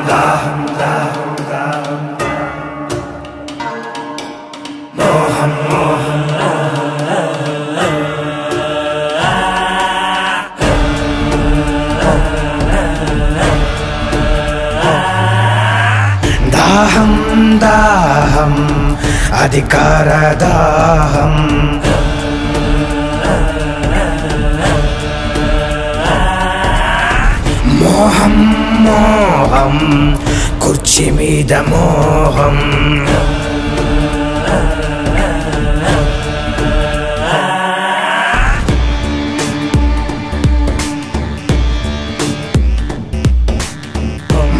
దాహం దాహం దాహం మోహం మోహం దాహం దాహం అధికార దాహం మోహం మోహం కుర్చీ మీద మోహం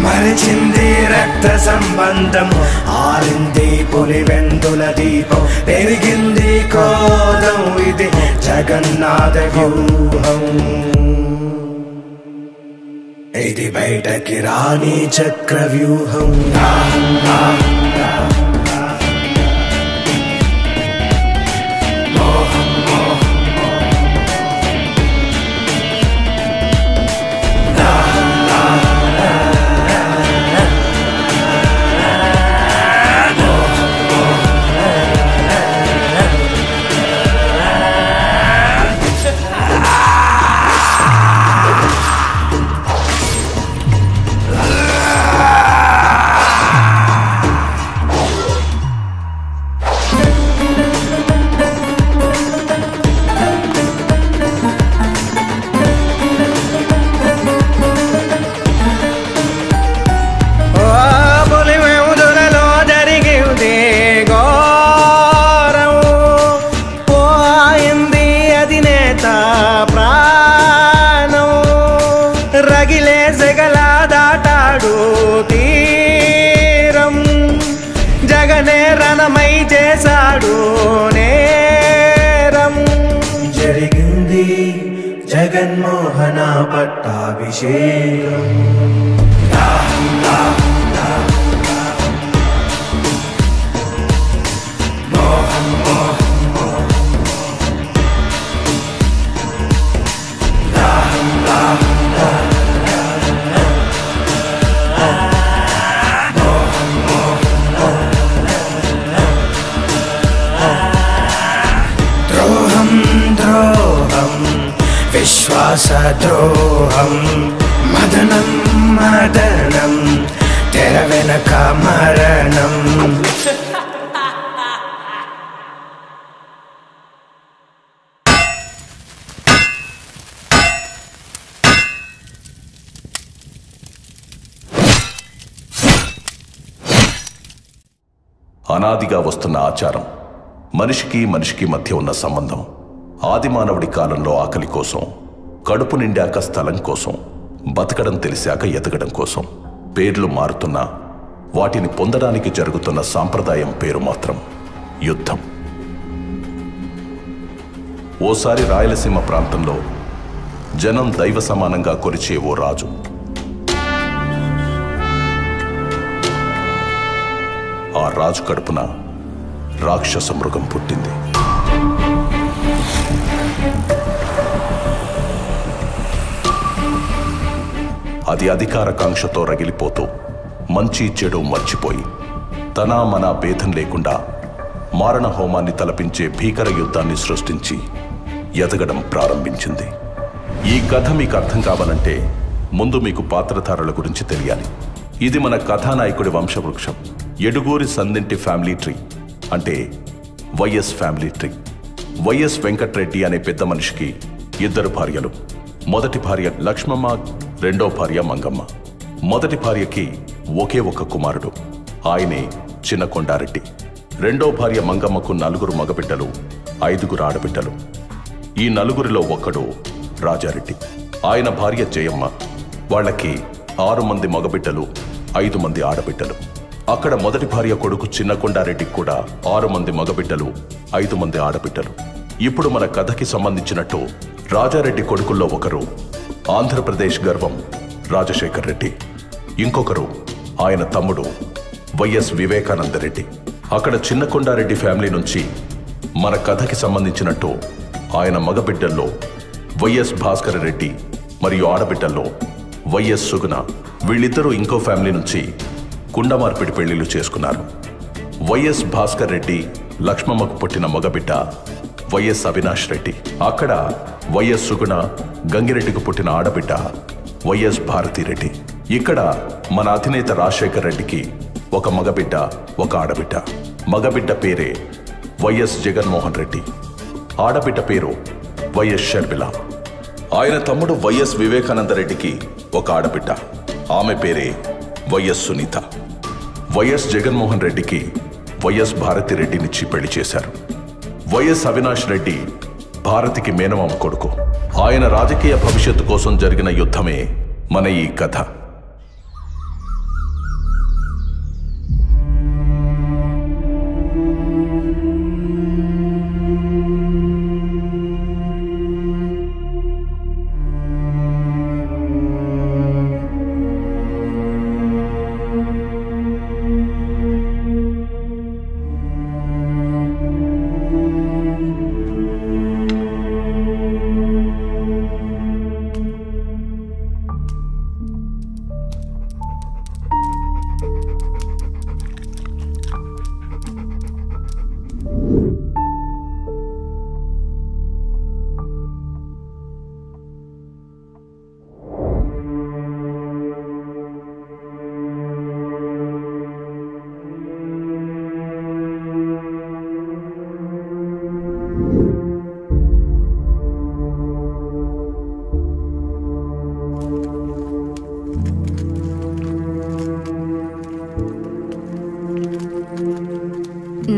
మరిచింది రక్త సంబంధం ఆరింది పులివెందుల దీపం పెరిగింది కోదం ఇది జగన్నాథ వ్యూహం ఇది బయటకి రాని చక్ర వ్యూహం చేశాడు నేరం జరిగింది జగన్మోహన పట్టాభిషేకం విశ్వాసద్రోహం మదనం మదనం తెర వెనక మరణం అనాదిగా వస్తున్న ఆచారం మనిషికి మనిషికి మధ్య ఉన్న సంబంధం ఆదిమానవుడి కాలంలో ఆకలి కోసం కడుపు నిండాక స్థలం కోసం బతకడం తెలిసాక ఎదగడం కోసం పేర్లు మారుతున్నా వాటిని పొందడానికి జరుగుతున్న సాంప్రదాయం పేరు మాత్రం యుద్ధం. ఓసారి రాయలసీమ ప్రాంతంలో జనం దైవ సమానంగా కొలిచే ఓ రాజు ఆ రాజు కడుపున రాక్షస మృగం పుట్టింది. అది అధికారకాంక్షతో రగిలిపోతూ మంచి చెడు మర్చిపోయి తన మన భేదం లేకుండా మారణ హోమాన్ని తలపించే భీకర యుద్ధాన్ని సృష్టించి ఎదగడం ప్రారంభించింది. ఈ కథ మీకు అర్థం కావాలంటే ముందు మీకు పాత్రధారుల గురించి తెలియాలి. ఇది మన కథానాయకుడి వంశవృక్షం. ఎడుగూరి సందింటి ఫ్యామిలీ ట్రీ అంటే YS family tree. YS Venkatreddy అనే పెద్ద మనిషికి 2 భార్యలు. మొదటి భార్య లక్ష్మమ్మ, రెండో భార్య మంగమ్మ. మొదటి భార్యకి ఒకే ఒక కుమారుడు, ఆయనే చిన్న కొండారెడ్డి. రెండో భార్య మంగమ్మకు 4 మగబిడ్డలు, 5 ఆడబిడ్డలు. ఈ 4 ఒకడు రాజారెడ్డి. ఆయన భార్య జయమ్మ. వాళ్ళకి 6 మంది మగబిడ్డలు, 5 మంది ఆడబిడ్డలు. అక్కడ మొదటి భార్య కొడుకు చిన్న కొండారెడ్డికి కూడా 6 మంది మగబిడ్డలు, 5 మంది ఆడబిడ్డలు. ఇప్పుడు మన కథకి సంబంధించినట్టు రాజారెడ్డి కొడుకుల్లో ఒకరు ఆంధ్రప్రదేశ్ గర్వం రాజశేఖర్ రెడ్డి, ఇంకొకరు ఆయన తమ్ముడు వైఎస్ వివేకానందరెడ్డి. అక్కడ చిన్న కొండారెడ్డి ఫ్యామిలీ నుంచి మన కథకి సంబంధించినట్టు ఆయన మగబిడ్డల్లో వైఎస్ భాస్కర్ రెడ్డి మరియు ఆడబిడ్డల్లో వైఎస్ సుగుణ. వీళ్ళిద్దరూ ఇంకో ఫ్యామిలీ నుంచి కుండమార్పిడి పెళ్లిళ్ళు చేసుకున్నారు. వైఎస్ భాస్కర్ రెడ్డి లక్ష్మమ్మకు పుట్టిన మగబిడ్డ వైఎస్ అవినాష్ రెడ్డి. అక్కడ వైఎస్ సుగుణ గంగిరెడ్డికి పుట్టిన ఆడబిడ్డ వైఎస్ భారతిరెడ్డి. ఇక్కడ మన అధినేత రాజశేఖర్ రెడ్డికి ఒక మగబిడ్డ, ఒక ఆడబిడ్డ. మగబిడ్డ పేరే వైఎస్ జగన్మోహన్ రెడ్డి, ఆడబిడ్డ పేరు వైఎస్ షర్మిల. ఆయన తమ్ముడు వైఎస్ వివేకానంద రెడ్డికి ఒక ఆడబిడ్డ, ఆమె పేరే వైఎస్ సునీత. వైఎస్ జగన్మోహన్ రెడ్డికి వైఎస్ భారతిరెడ్డినిచ్చి పెళ్లి చేశారు. వైఎస్ అవినాష్ రెడ్డి భారతికి మేనమామ కొడుకు. ఆయన రాజకీయ భవిష్యత్తు కోసం జరిగిన యుద్ధమే మన ఈ కథ.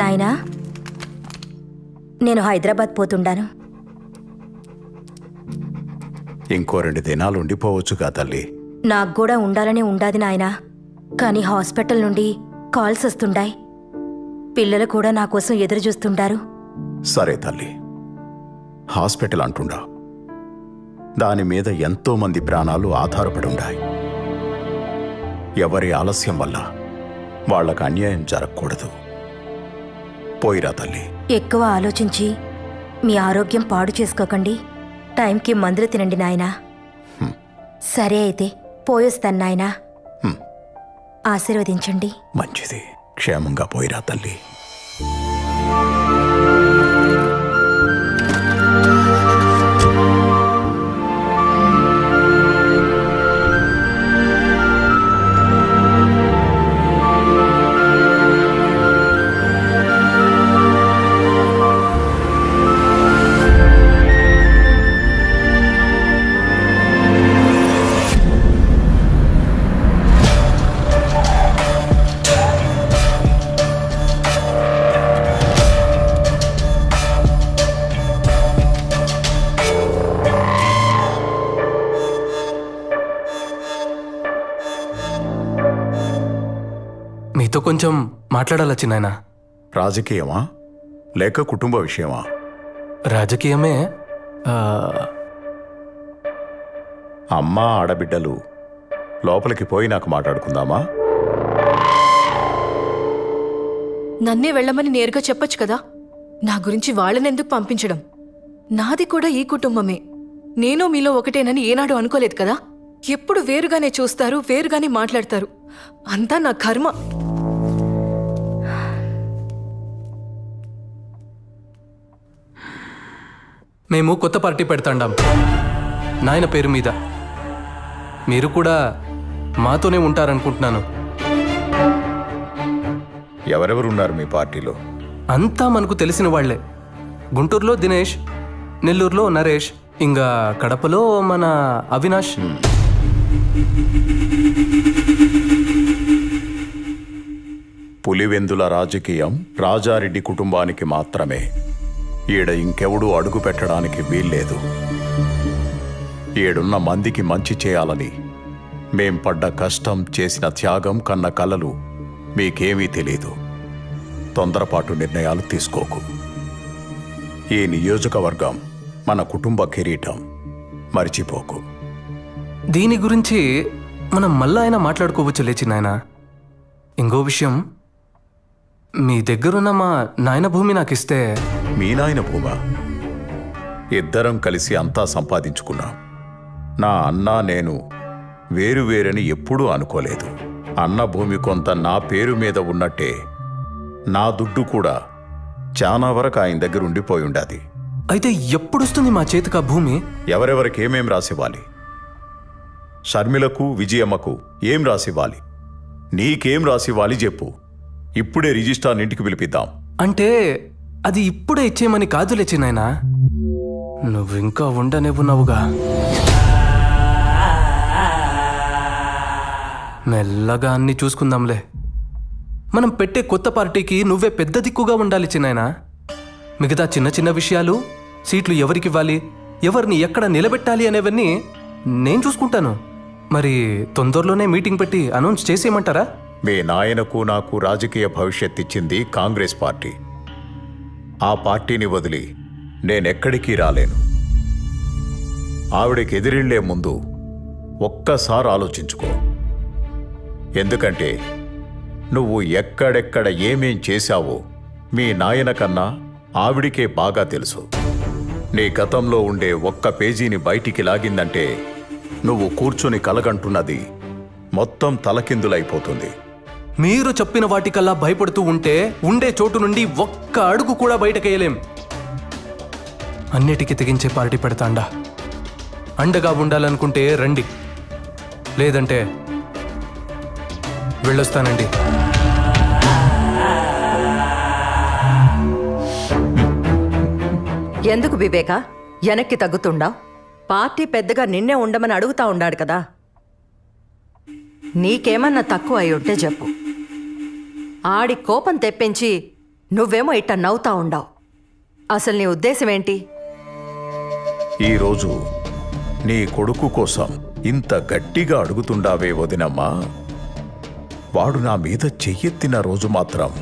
నాయనా, నేను హైదరాబాద్ పోతుండాను. ఇంకో 2 దినాలు ఉండిపోవచ్చుగా తల్లి. నాకు కూడా ఉండాలనే ఉండాది నాయనా, కానీ హాస్పిటల్ నుండి కాల్స్ వస్తుండాయి. పిల్లలు కూడా నా కోసం ఎదురు చూస్తుండారు. సరే తల్లి, హాస్పిటల్ అంటుండా, దాని మీద ఎంతో మంది ప్రాణాలు ఆధారపడి ఉన్నాయి. ఎవరి ఆలస్యం వల్ల వాళ్లకు అన్యాయం జరగకూడదు. పోయిరా తల్లి. ఎక్కువ ఆలోచించి మీ ఆరోగ్యం పాడు చేసుకోకండి. టైంకి మందులు తినండి నాయనా. సరే అయితే పోయొస్తాను నాయనా. ఆశీర్వదించండి. మంచిది, క్షేమంగా పోయిరా తల్లి. మీతో కొంచెం మాట్లాడాలి చిన్నాయన. రాజకీయమా లేక కుటుంబ విషయమా? రాజకీయమే. అమ్మా ఆడబిడ్డలు లోపలికి పోయి నాకు మాట్లాడుకుందామా? నన్నే వెళ్ళమని నేరుగా చెప్పొచ్చు కదా. నా గురించి వాళ్ళనెందుకు పంపించడం? నాది కూడా ఈ కుటుంబమే. నేను మీలో ఒకటేనని ఏనాడు అనుకోలేదు కదా. ఎప్పుడు వేరుగానే చూస్తారు, వేరుగానే మాట్లాడతారు. అంతా నా కర్మ. మేము కొత్త పార్టీ పెడతాండాం నాయన పేరు మీద. మీరు కూడా మాతోనే ఉంటారనుకుంటున్నాను. ఎవరెవరున్నారు మీ పార్టీలో? అంతా మనకు తెలిసిన వాళ్లే. గుంటూరులో దినేష్, నెల్లూరులో నరేష్, ఇంకా కడపలో మన అవినాష్. పులివెందుల రాజకీయం రాజారెడ్డి కుటుంబానికి మాత్రమే. ఈడ ఇంకెవడూ అడుగు పెట్టడానికి వీల్లేదు. ఈడున్న మందికి మంచి చేయాలని మేం పడ్డ కష్టం, చేసిన త్యాగం, కన్న కలలు మీకేమీ తెలీదు. తొందరపాటు నిర్ణయాలు తీసుకోకు. ఈ నియోజకవర్గం మన కుటుంబ కిరీటం, మర్చిపోకు. దీని గురించి మనం మళ్ళా అయినా మాట్లాడుకోవచ్చు లేచి నాయన. ఇంకో విషయం, మీ దగ్గరున్న మా నాయన భూమి నాకు ఇస్తే. మీ నాయన భూమా? ఇద్దరం కలిసి అంతా సంపాదించుకున్నాం. నా అన్న నేను వేరువేరని ఎప్పుడూ అనుకోలేదు. అన్న భూమి కొంత నా పేరు మీద ఉన్నట్టే నా దుడ్డు కూడా చాలా వరకు ఆయన దగ్గర ఉండిపోయి ఉండాది. అయితే ఎప్పుడొస్తుంది మా చేతికి ఆ భూమి? ఎవరెవరికి ఏమేం రాసివ్వాలి? షర్మిలకు, విజయమ్మకు ఏం రాసివ్వాలి? నీకేం రాసివ్వాలి చెప్పు. ఇప్పుడే రిజిస్ట్రార్ ఇంటికి పిలిపిద్దాం. అంటే అది ఇప్పుడే ఇచ్చేయమని కాదులే చిన్నాయనా, నువ్వింకా ఉండనివ్వున్నావుగా. మెల్లగా అన్ని చూసుకుందాంలే. మనం పెట్టే కొత్త పార్టీకి నువ్వే పెద్ద దిక్కుగా ఉండాలి చిన్నాయనా. మిగతా చిన్న చిన్న విషయాలు, సీట్లు ఎవరికివ్వాలి, ఎవరిని ఎక్కడ నిలబెట్టాలి అనేవన్నీ నేను చూసుకుంటాను. మరి తొందరలోనే మీటింగ్ పెట్టి అనౌన్స్ చేసేయమంటారా? మీ నాయనకు నాకు రాజకీయ భవిష్యత్ ఇచ్చింది కాంగ్రెస్ పార్టీ. ఆ పార్టీని వదిలి నేనెక్కడికి రాలేను. ఆవిడకి ఎదిరిళ్లే ముందు ఒక్కసారి ఆలోచించుకో. ఎందుకంటే నువ్వు ఎక్కడెక్కడ ఏమేం చేశావో మీ నాయన కన్నా ఆవిడికే బాగా తెలుసు. నీ గతంలో ఉండే ఒక్క పేజీని బయటికి లాగిందంటే నువ్వు కూర్చొని కలగంటున్నది మొత్తం తలకిందులైపోతుంది. మీరు చెప్పిన వాటికల్లా భయపడుతూ ఉంటే ఉండే చోటు నుండి ఒక్క అడుగు కూడా బయటకేయలేం. అన్నిటికీ తెగించే పార్టీ పెడతాండా. అండగా ఉండాలనుకుంటే రండి, లేదంటే వెళ్ళొస్తానండి. ఎందుకు వివేక వెనక్కి తగ్గుతుండా? పార్టీ పెద్దగా నిన్నే ఉండమని అడుగుతా ఉండాడు కదా. నీకేమన్నా తక్కువ అయి ఉంటే చెప్పు. ఆడి కోపం తెప్పించి నువ్వేమో ఇట్ట నవ్వుతా ఉండావు. అసలు నీ ఉద్దేశం ఏంటి? ఈరోజు నీ కొడుకు కోసం ఇంత గట్టిగా అడుగుతుండావే వదినమ్మా. వాడు నా మీద చెయ్యెత్తిన రోజు మాత్రం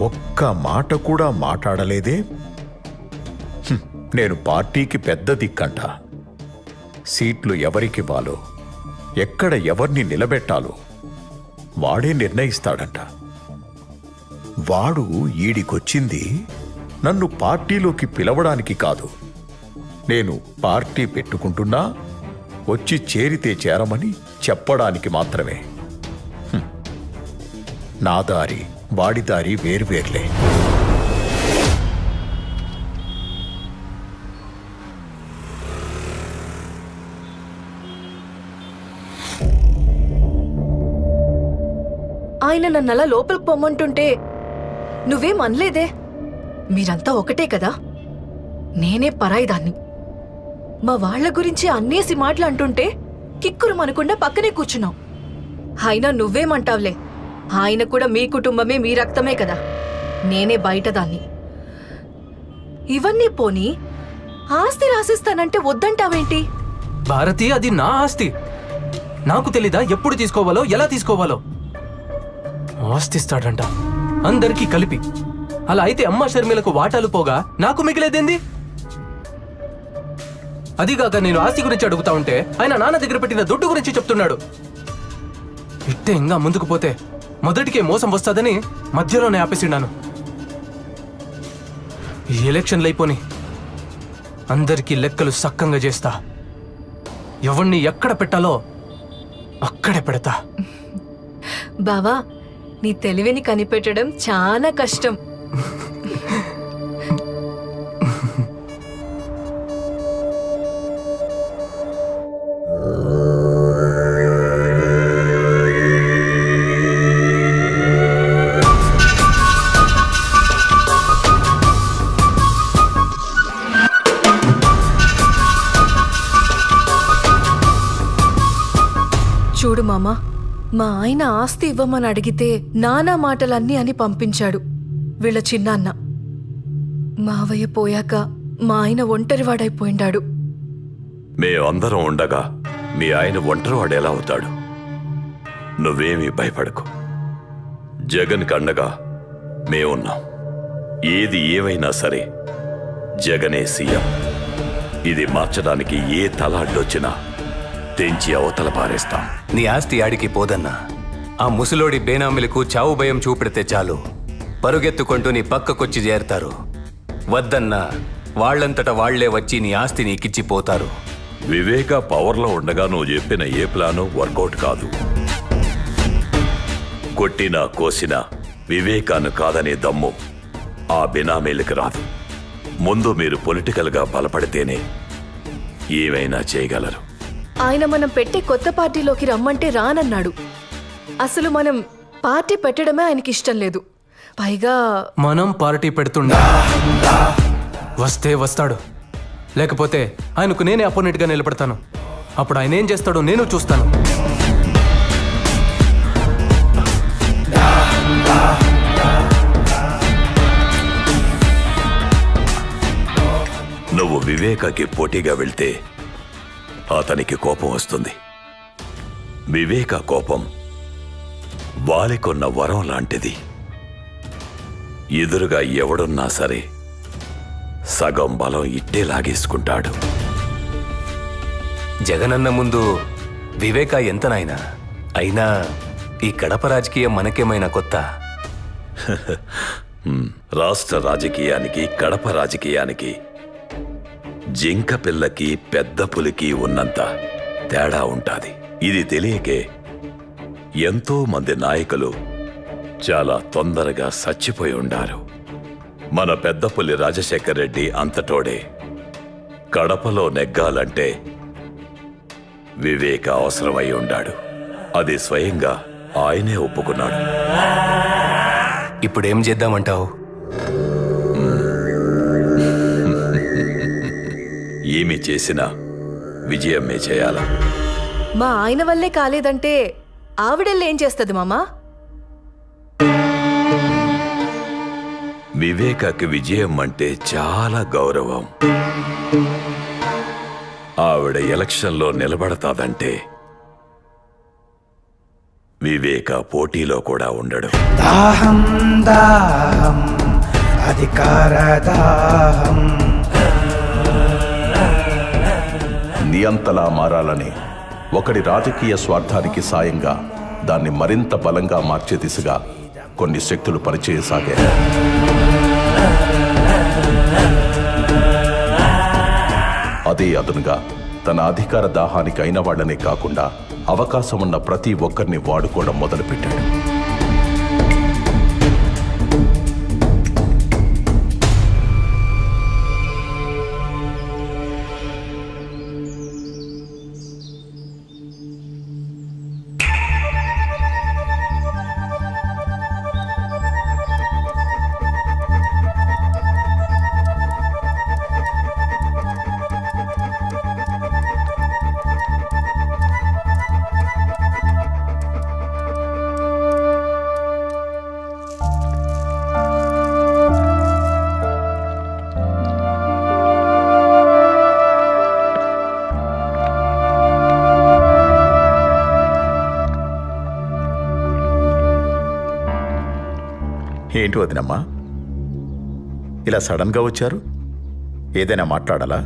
ఒక్క మాట కూడా మాట్లాడలేదే. నేను పార్టీకి పెద్ద దిక్కంట. సీట్లు ఎవరికివ్వాలో, ఎక్కడ ఎవరిని నిలబెట్టాలో వాడే నిర్ణయిస్తాడంట. వాడు ఈడికొచ్చింది నన్ను పార్టీలోకి పిలవడానికి కాదు. నేను పార్టీ పెట్టుకుంటున్నా వచ్చి చేరితే చేరమని చెప్పడానికి మాత్రమే. నా దారి వాడి దారి వేర్వేర్లే. ఆయన నన్నలా లోపలికి పొమ్మంటుంటే నువ్వేం అనలేదే. మీరంతా ఒకటే కదా, నేనే పరాయిదాన్ని. మా వాళ్ల గురించి అన్నేసి మాటలు అంటుంటే కిక్కురు మనకుండా పక్కనే కూర్చున్నావు. అయినా నువ్వేమంటావులే, ఆయన కూడా మీ కుటుంబమే, మీ రక్తమే కదా. నేనే బయటదాన్ని. ఇవన్నీ పోనీ ఆస్తి రాసిస్తానంటే వద్దంటావేంటి? భారతి, అది నా ఆస్తి. నాకు తెలీదా ఎప్పుడు తీసుకోవాలో, ఎలా తీసుకోవాలో? ఆస్తిస్తాడంట అందరికీ కలిపి. అలా అయితే అమ్మ షర్మిలకు వాటాలు పోగా నాకు మిగిలేదేంది? అదిగాక నేను ఆస్తి గురించి అడుగుతా ఉంటే ఆయన నాన్న దగ్గర పెట్టిన దుడ్డు గురించి చెప్తున్నాడు. ఇట్టే ఇంకా ముందుకు పోతే మొదటికే మోసం వస్తాదని మధ్యలోనే ఆపేసిన్నాను. ఈ ఎలక్షన్లు అయిపోని అందరికీ లెక్కలు సక్కంగా చేస్తా. ఎవరిని ఎక్కడ పెట్టాలో అక్కడే పెడతా. బావా, నీ తెలివిని కనిపెట్టడం చాలా కష్టం. చూడు మామా, మా ఆయన ఆస్తి ఇవ్వమని అడిగితే నానా మాటలన్నీ అని పంపించాడు వీళ్ళ చిన్నాన్న. మావయ్య పోయాక మా ఆయన ఒంటరివాడైపోయిండాడు. మేమందరం ఉండగా మీ ఆయన ఒంటరివాడు ఎలా అవుతాడు? నువ్వేమీ భయపడకు. జగన్ కండగా మేమున్నాం. ఏది ఏమైనా సరే జగనే సీఎం. ఇది మార్చడానికి ఏ తల అడ్డొచ్చినా తెంచి అవతల పారేస్తాం. నీ ఆస్తి ఆడికి పోదన్నా. ఆ ముసలోడి బేనామిలకు చావు భయం చూపెడితే చాలు, పరుగెత్తుకుంటూ నీ పక్కకొచ్చి చేరతారు. వద్దన్నా వాళ్లంతట వాళ్లే వచ్చి నీ ఆస్తి నీకిచ్చిపోతారు. వివేక పవర్లో ఉండగా నువ్వు చెప్పిన ఏ ప్లాను వర్కౌట్ కాదు. కొట్టినా కోసినా వివేకాను కాదనే దమ్ము ఆ బినామీలకి రాదు. ముందు మీరు పొలిటికల్గా బలపడితేనే ఏమైనా చేయగలరు. ఆయన మనం పెట్టే కొత్త పార్టీలోకి రమ్మంటే రానన్నాడు. అసలు మనం పార్టీ పెట్టడమే ఆయనకి ఇష్టం లేదు. పైగా మనం పార్టీ పెడుతుండా వస్తే వస్తాడు, లేకపోతే ఆయనకు నేనే అపోనెంట్గా నిలబడతాను. అప్పుడు ఆయన ఏం చేస్తాడో నేను చూస్తాను. నువ్వు వివేకకి పోటీగా వెళ్తే అతనికి కోపం వస్తుంది. వివేక కోపం వాలికొన్న వరం లాంటిది. ఎదురుగా ఎవడున్నా సరే సగం బలం ఇట్టే లాగేసుకుంటాడు. జగనన్న ముందు వివేక ఎంత నాయనా? అయినా ఈ కడప రాజకీయం మనకేమైనా కొత్త? రాష్ట్ర రాజకీయానికి కడప రాజకీయానికి జింక పిల్లకి పెద్ద పులికి ఉన్నంత తేడా ఉంటాది. ఇది తెలియకే ఎంతో మంది నాయకులు చాలా తొందరగా చచ్చిపోయి ఉండారు. మన పెద్ద పులి రాజశేఖర రెడ్డి అంతటోడే. కడపలో నెగ్గాలంటే వివేక అవసరమై ఉండాడు. అది స్వయంగా ఆయనే ఒప్పుకున్నాడు. ఇప్పుడేం చేద్దామంటావు? ఏమి చేసినా విజయమే చేయాలా? మా ఆయన వల్లే కాలేదంటే ఆవిడెళ్ళి ఏం చేస్తుంది మామా? వివేకకి విజయం అంటే చాలా గౌరవం. ఆవిడ ఎలక్షన్లో నిలబడతాదంటే వివేక పోటీలో కూడా ఉండడు. దాహం దాహం అధికార దాహం. నియంతలా మారాలని ఒకడి రాజకీయ స్వార్థానికి సాయంగా దాన్ని మరింత బలంగా మార్చే దిశగా కొన్ని శక్తులు పనిచేయసాగాయి. అదే అదునుగా తన అధికార దాహానికి అయిన వాళ్లనే కాకుండా అవకాశం ఉన్న ప్రతి ఒక్కరిని వాడుకోవడం మొదలుపెట్టాడు. ఏంటి వదినమ్మా, ఇలా సడన్గా వచ్చారు? ఏదైనా మాట్లాడాలా?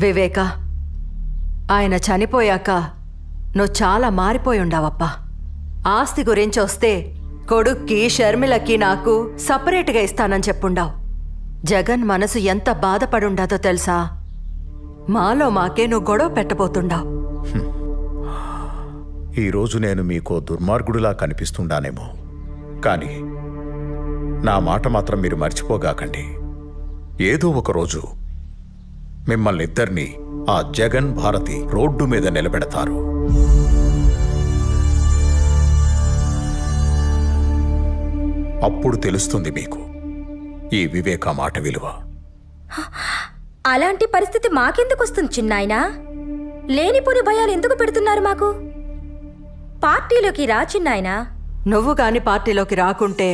వివేక, ఆయన చనిపోయాక నువ్వు చాలా మారిపోయి ఉండావప్పా. ఆస్తి గురించి వస్తే కొడుక్కి షర్మిలకి నాకు సపరేట్గా ఇస్తానని చెప్పుండావు. జగన్ మనసు ఎంత బాధపడుండాదో తెలుసా? మాలో మాకే నువ్వు గొడవ పెట్టబోతుండావు. ఈరోజు నేను మీకో దుర్మార్గుడిలా కనిపిస్తుండానేమో, కానీ నా మాట మాత్రం మీరు మర్చిపోగాకండి. ఏదో ఒకరోజు మిమ్మల్ని ఇద్దరినీ ఆ జగన్ భారతి రోడ్డు మీద నిలబెడతారు. అప్పుడు తెలుస్తుంది మీకు ఈ వివేక మాట విలువ. అలాంటి పరిస్థితి మాకెందుకు వస్తుంది చిన్నాయనా? లేనిపోని భయాలు ఎందుకు పెడుతున్నారు మాకు? పార్టీలోకి రా చిన్నాయనా. నువ్వు గాని పార్టీలోకి రాకుంటే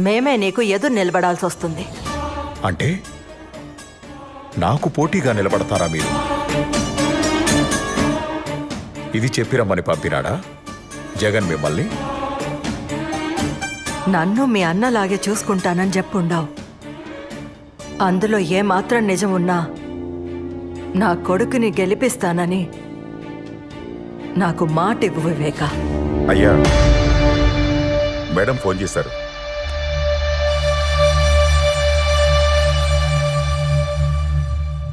మేమే నీకు ఎదురు నిలబడాల్సి వస్తుంది. అంటే నాకు పోటీగా నిలబడతారా మీరు? ఇది చెప్పిరమ్మని పంపినాడా జగన్ మిమ్మల్ని? నన్ను మీ అన్నలాగే చూసుకుంటానని చెప్పుండావు. అందులో ఏమాత్రం నిజం ఉన్నా నా కొడుకుని గెలిపిస్తానని నాకు మాట ఇవ్వు వివేక. అయ్యా, మేడం ఫోన్ చేశారు.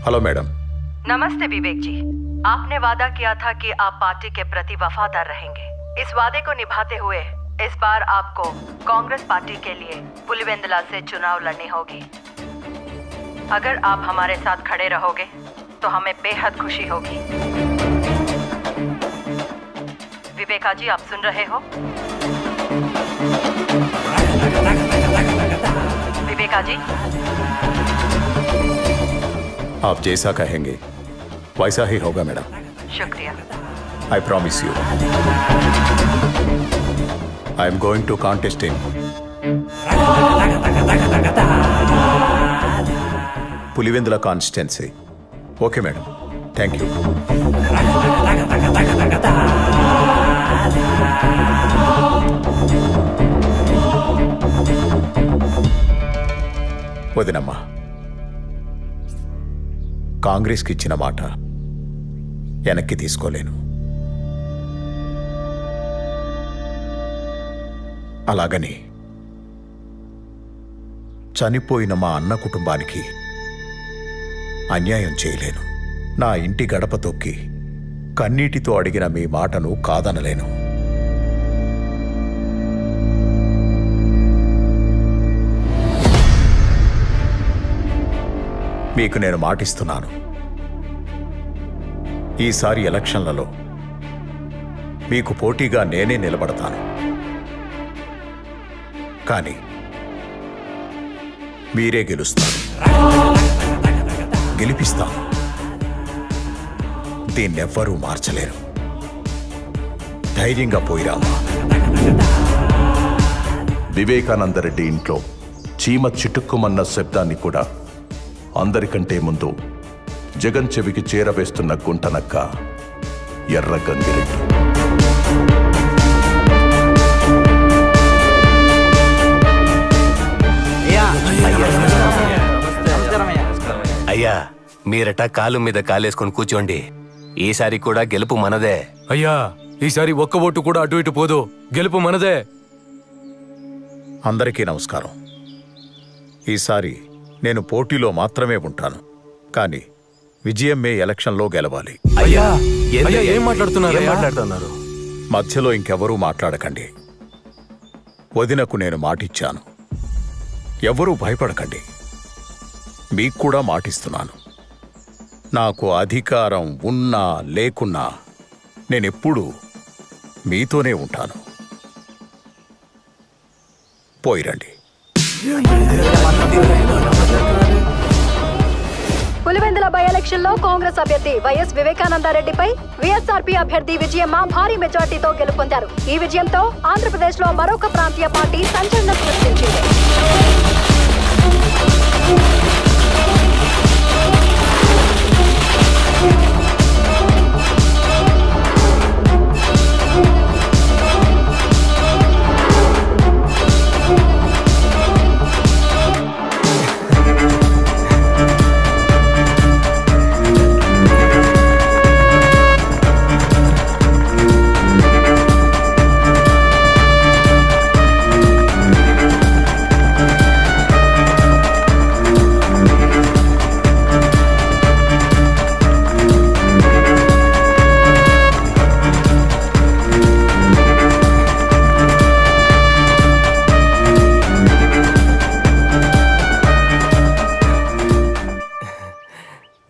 హలో మేడం, नमस्ते विवेक जी। आपने वादा किया था कि आप पार्टी के प्रति वफादार रहेंगे। इस वादे को निभाते हुए इस बार आपको कांग्रेस पार्टी के लिए पुलिवेंदला से चुनाव लड़नी होगी। अगर आप हमारे साथ खड़े रहोगे तो हमें बेहद खुशी होगी। विवेका जी, आप सुन रहे हो? विवेका जी, आप जैसा कहेंगे वैसा ही होगा मैडम। शुक्रिया। I promise you. I am going to contest him. Pulivendula constituency. Okay, madam. Thank you. వదినమ్మా, కాంగ్రెస్కి ఇచ్చిన మాట వెనక్కి తీసుకోలేను. అలాగని చనిపోయిన మా అన్న కుటుంబానికి అన్యాయం చేయలేను. నా ఇంటి గడప తొక్కి కన్నీటితో అడిగిన మీ మాటను కాదనలేను. మీకు నేను మాటిస్తున్నాను, ఈసారి ఎలక్షన్లలో మీకు పోటీగా నేనే నిలబడతాను. కానీ మీరే గెలుస్తారు, గెలిపిస్తాను. దీన్నెవ్వరూ మార్చలేరు. ధైర్యంగా పోయిరామా. వివేకానందరెడ్డి ఇంట్లో చీమ చిటుక్కుమన్న శబ్దాన్ని కూడా అందరికంటే ముందు జగన్ చెవికి చేరవేస్తున్న గుంటనక్క ఎర్ర గంగిరెడ్డి. అయ్యా, మీరట కాలు మీద కాలేసుకొని కూర్చోండి. ఈసారి కూడా గెలుపు మనదే. అయ్యా, ఈసారి ఒక్క ఓటు కూడా అటు ఇటు పోదు, గెలుపు మనదే. అందరికీ నమస్కారం. ఈసారి నేను పోటీలో మాత్రమే ఉంటాను, కానీ విజయం మే ఎలక్షన్లో గెలవాలి. అయ్యా, ఏం మాట్లాడుతున్నారు? మధ్యలో ఇంకెవరూ మాట్లాడకండి. వదినకు నేను మాటిచ్చాను. ఎవరూ భయపడకండి. మీకు కూడా మాటిస్తున్నాను. నాకు అధికారం ఉన్నా లేకున్నా నేనెప్పుడూ మీతోనే ఉంటాను. పోయిరండి. పులివెందుల బై ఎలక్షన్ లో కాంగ్రెస్ అభ్యర్థి వైఎస్ వివేకానందరెడ్డిపై వైఎస్ఆర్పీ అభ్యర్థి విజయమ్మ భారీ మెజార్టీతో గెలుపొందారు. ఈ విజయంతో ఆంధ్రప్రదేశ్ లో మరొక ప్రాంతీయ పార్టీ సంచలనం సృష్టించింది.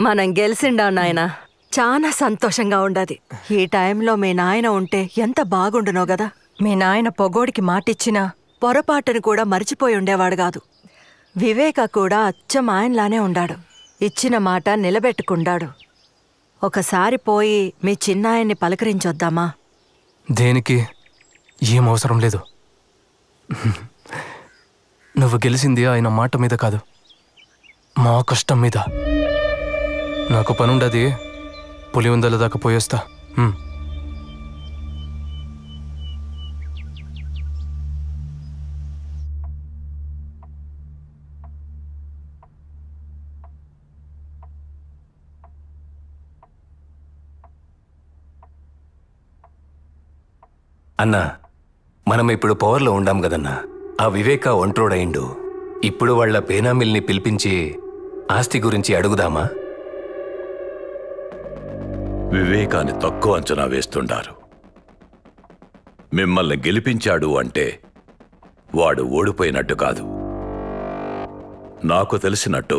మనం గెలిచిండా నాయన, చాలా సంతోషంగా ఉండదు. ఈ టైంలో మీ నాయన ఉంటే ఎంత బాగుండునో గదా. మీ నాయన పొగోడికి మాటిచ్చినా పొరపాటును కూడా మర్చిపోయి ఉండేవాడు కాదు. వివేక కూడా అచ్చం ఆయనలానే ఉండాడు. ఇచ్చిన మాట నిలబెట్టుకుండాడు. ఒకసారి పోయి మీ చిన్నాయన్ని పలకరించొద్దామా? దేనికి? ఏం అవసరం లేదు. నువ్వు గెలిచింది ఆయన మాట మీద కాదు, మా కష్టం మీద. నాకు పనుండది, పులివెందుల దాకా పోయేస్తా. అన్నా, మనం ఇప్పుడు పవర్లో ఉండాం కదన్నా. ఆ వివేక ఒంట్రోడయిండు. ఇప్పుడు వాళ్ళ పేనామిల్ని పిలిపించి ఆస్తి గురించి అడుగుదామా? వివేకాన్ని తక్కువ అంచనా వేస్తుండారు. మిమ్మల్ని గెలిపించాడు అంటే వాడు ఓడిపోయినట్టు కాదు. నాకు తెలిసినట్టు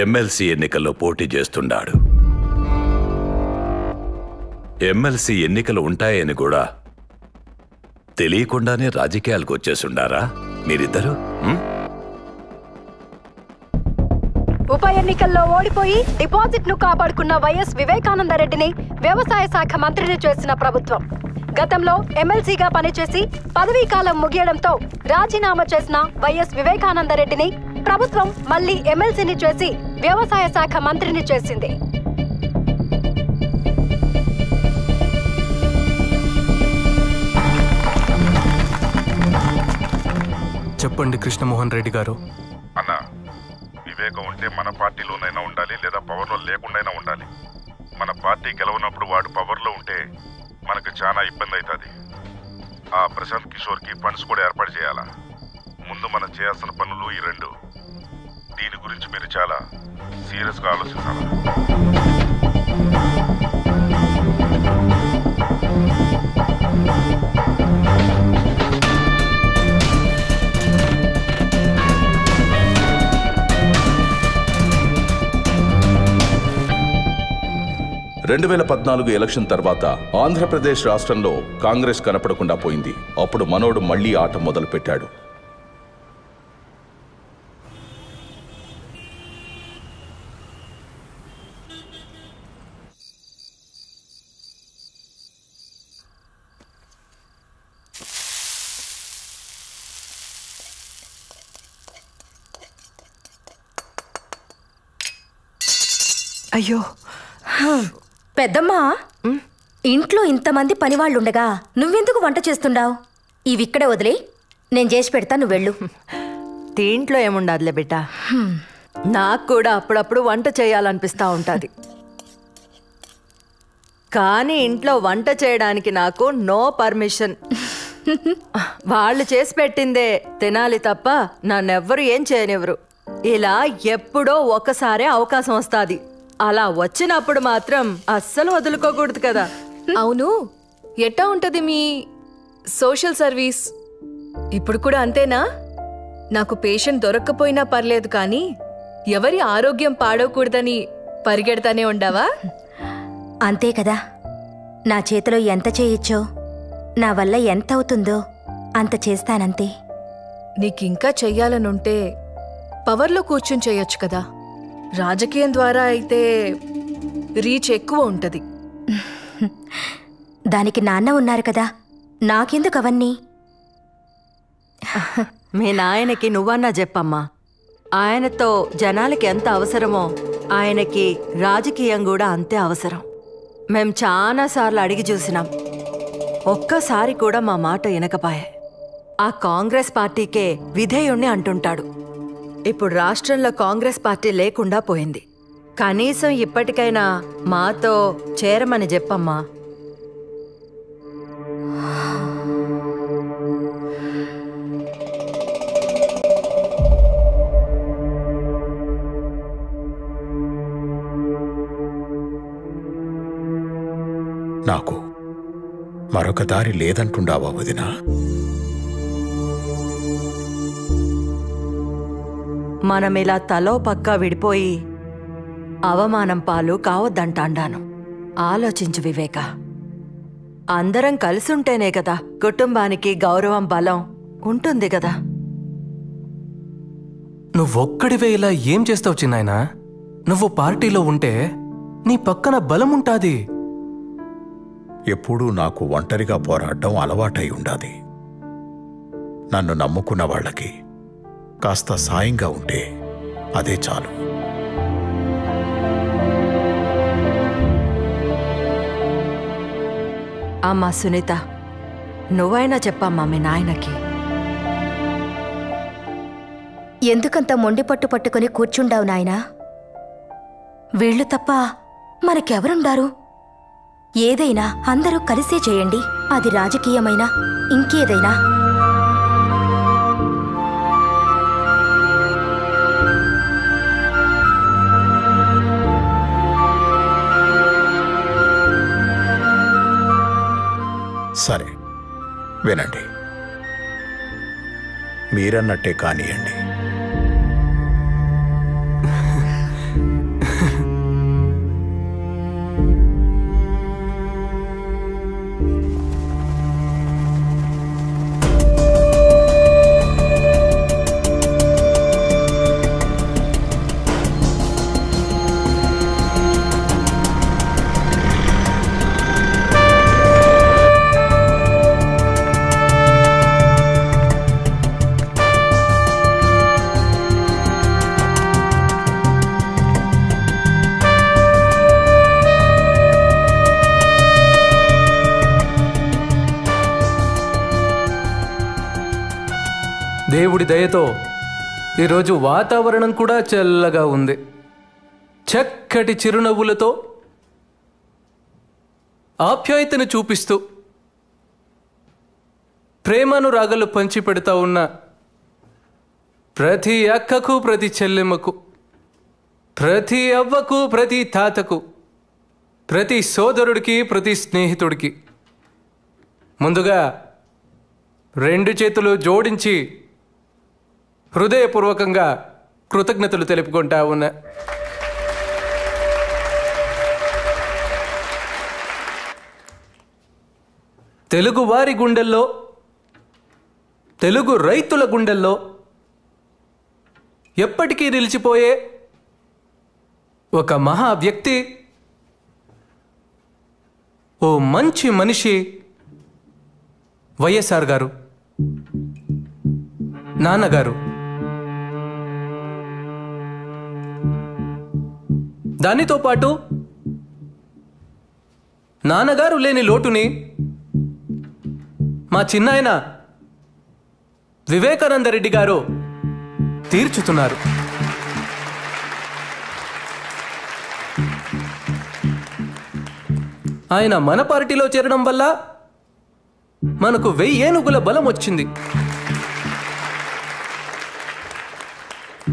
ఎమ్మెల్సీ ఎన్నికల్లో పోటీ చేస్తుండాడు. ఎమ్మెల్సీ ఎన్నికలు ఉంటాయని కూడా తెలియకుండానే రాజకీయాలకు వచ్చేసుండారా మీరిద్దరు? ఉప ఎన్నికల్లో ఓడిపోయి డిపాజిట్ ను కాపాడుకున్న వైఎస్ వివేకానందరెడ్డిని వ్యవసాయ శాఖ మంత్రిని చేసిన ప్రభుత్వం గతంలో ఎమ్మెల్సీగా పనిచేసి పదవీ కాలం ముగియడంతో రాజీనామా చేసిన వైఎస్ వివేకానందరెడ్డిని ప్రభుత్వం మళ్లీ ఎమ్మెల్సీని చేసి వ్యవసాయ శాఖ మంత్రిని చేసింది. చెప్పండి కృష్ణమోహన్ రెడ్డి గారు. అన్నా, వివేకం ఉంటే మన పార్టీలోనైనా ఉండాలి, లేదా పవర్లో లేకుండా ఉండాలి. మన పార్టీ గెలవనప్పుడు వాడు పవర్లో ఉంటే మనకు చాలా ఇబ్బంది అవుతుంది. ఆ ప్రశాంత్ కిషోర్కి ఫండ్స్ కూడా ఏర్పాటు చేయాలా. ముందు మనం చేయాల్సిన పనులు ఈ రెండు. దీని గురించి మీరు చాలా సీరియస్గా ఆలోచించాలి. 2014 ఎలక్షన్ తర్వాత ఆంధ్రప్రదేశ్ రాష్ట్రంలో కాంగ్రెస్ కనపడకుండా పోయింది. అప్పుడు మనోడు మళ్లీ ఆట మొదలుపెట్టాడు. అయ్యో పెద్దమ్మా, ఇంట్లో ఇంతమంది పనివాళ్ళుండగా నువ్వెందుకు వంట చేస్తుండావు? ఇవిక్కడే వదిలే, నేను చేసి పెడతా, నువ్వు వెళ్ళు. దీంట్లో ఏముండదులే బిడ్డ, నాకు కూడా అప్పుడప్పుడు వంట చేయాలనిపిస్తూ ఉంటుంది. కానీ ఇంట్లో వంట చేయడానికి నాకు నో పర్మిషన్. వాళ్ళు చేసి పెట్టిందే తినాలి తప్ప నన్నెవ్వరు ఏం చేయనివ్వరు. ఇలా ఎప్పుడో ఒకసారే అవకాశం వస్తుంది. అలా వచ్చినప్పుడు మాత్రం అస్సలు వదులుకోకూడదు కదా. అవును, ఎట్టా ఉంటది మీ సోషల్ సర్వీస్? ఇప్పుడు కూడా అంతేనా? నాకు పేషెంట్ దొరక్కపోయినా పర్లేదు, కానీ ఎవరి ఆరోగ్యం పాడవకూడదని పరిగెడతానే ఉండవా? అంతే కదా, నా చేతిలో ఎంత చేయొచ్చో, నా వల్ల ఎంత అవుతుందో అంత చేస్తానంతే. నీకింకా చెయ్యాలనుంటే పవర్లో కూర్చుని చేయొచ్చు కదా. రాజకీయం ద్వారా అయితే రీచ్ ఎక్కువ ఉంటది. దానికి నాన్న ఉన్నారు కదా, నాకెందుకు అవన్నీ? మీ నాయనకి నువ్వన్నా చెప్పమ్మా. ఆయనతో జనాలకి ఎంత అవసరమో ఆయనకి రాజకీయం కూడా అంతే అవసరం. మేం చాలాసార్లు అడిగి చూసినాం, ఒక్కసారి కూడా మా మాట వినకపాయే. ఆ కాంగ్రెస్ పార్టీకే విధేయుణ్ణి అంటుంటాడు. ఇప్పుడు రాష్ట్రంలో కాంగ్రెస్ పార్టీ లేకుండా పోయింది. కనీసం ఇప్పటికైనా మాతో చేరమని చెప్పమ్మా. నాకు మరొక దారి లేదంటుండావా వదినా? మనమిలా తలో పక్కా విడిపోయి అవమానం పాలు కావద్దంటాండాను. ఆలోచించు వివేక, అందరం కలిసుంటేనే కదా కుటుంబానికి గౌరవం, బలం ఉంటుంది కదా. నువ్వొక్కడివే ఇలా ఏం చేస్తావు చిన్నాయనా? నువ్వు పార్టీలో ఉంటే నీ పక్కన బలం ఉంటాది. ఎప్పుడూ నాకు ఒంటరిగా పోరాడడం అలవాటై ఉండాది. నన్ను నమ్ముకున్న వాళ్ళకి కాస్త సాయంగా ఉంటే అదే చాలు. అమ్మా సునీత, నువ్వైనా చెప్పమ్మా మీ నాయనకి. ఎందుకంత మొండి పట్టు పట్టుకుని కూర్చుండావు నాయనా? వీళ్ళు తప్ప మనకెవరుండారు? ఏదైనా అందరూ కలిసే చేయండి, అది రాజకీయమైనా ఇంకేదైనా. సరే వినండి, మీరన్నట్టే కానియండి. దేవుడి దయతో ఈరోజు వాతావరణం కూడా చల్లగా ఉంది. చక్కటి చిరునవ్వులతో ఆప్యాయతను చూపిస్తూ ప్రేమానురాగాలు పంచిపెడతా ఉన్న ప్రతి అక్కకు, ప్రతి చెల్లెమ్మకు, ప్రతి అవ్వకు, ప్రతి తాతకు, ప్రతి సోదరుడికి, ప్రతి స్నేహితుడికి ముందుగా 2 చేతులు జోడించి హృదయపూర్వకంగా కృతజ్ఞతలు తెలుపుకుంటా ఉన్నా. తెలుగు వారి గుండెల్లో, తెలుగు రైతుల గుండెల్లో ఎప్పటికీ నిలిచిపోయే ఒక మహా వ్యక్తి, ఓ మంచి మనిషి వైఎస్ఆర్ గారు, నాన్నగారు. దానితో పాటు నాన్నగారు లేని లోటుని మా చిన్నాయన వివేకానందరెడ్డి గారు తీర్చుతున్నారు. ఆయన మన పార్టీలో చేరడం వల్ల మనకు 1000 ఏనుగుల బలం వచ్చింది.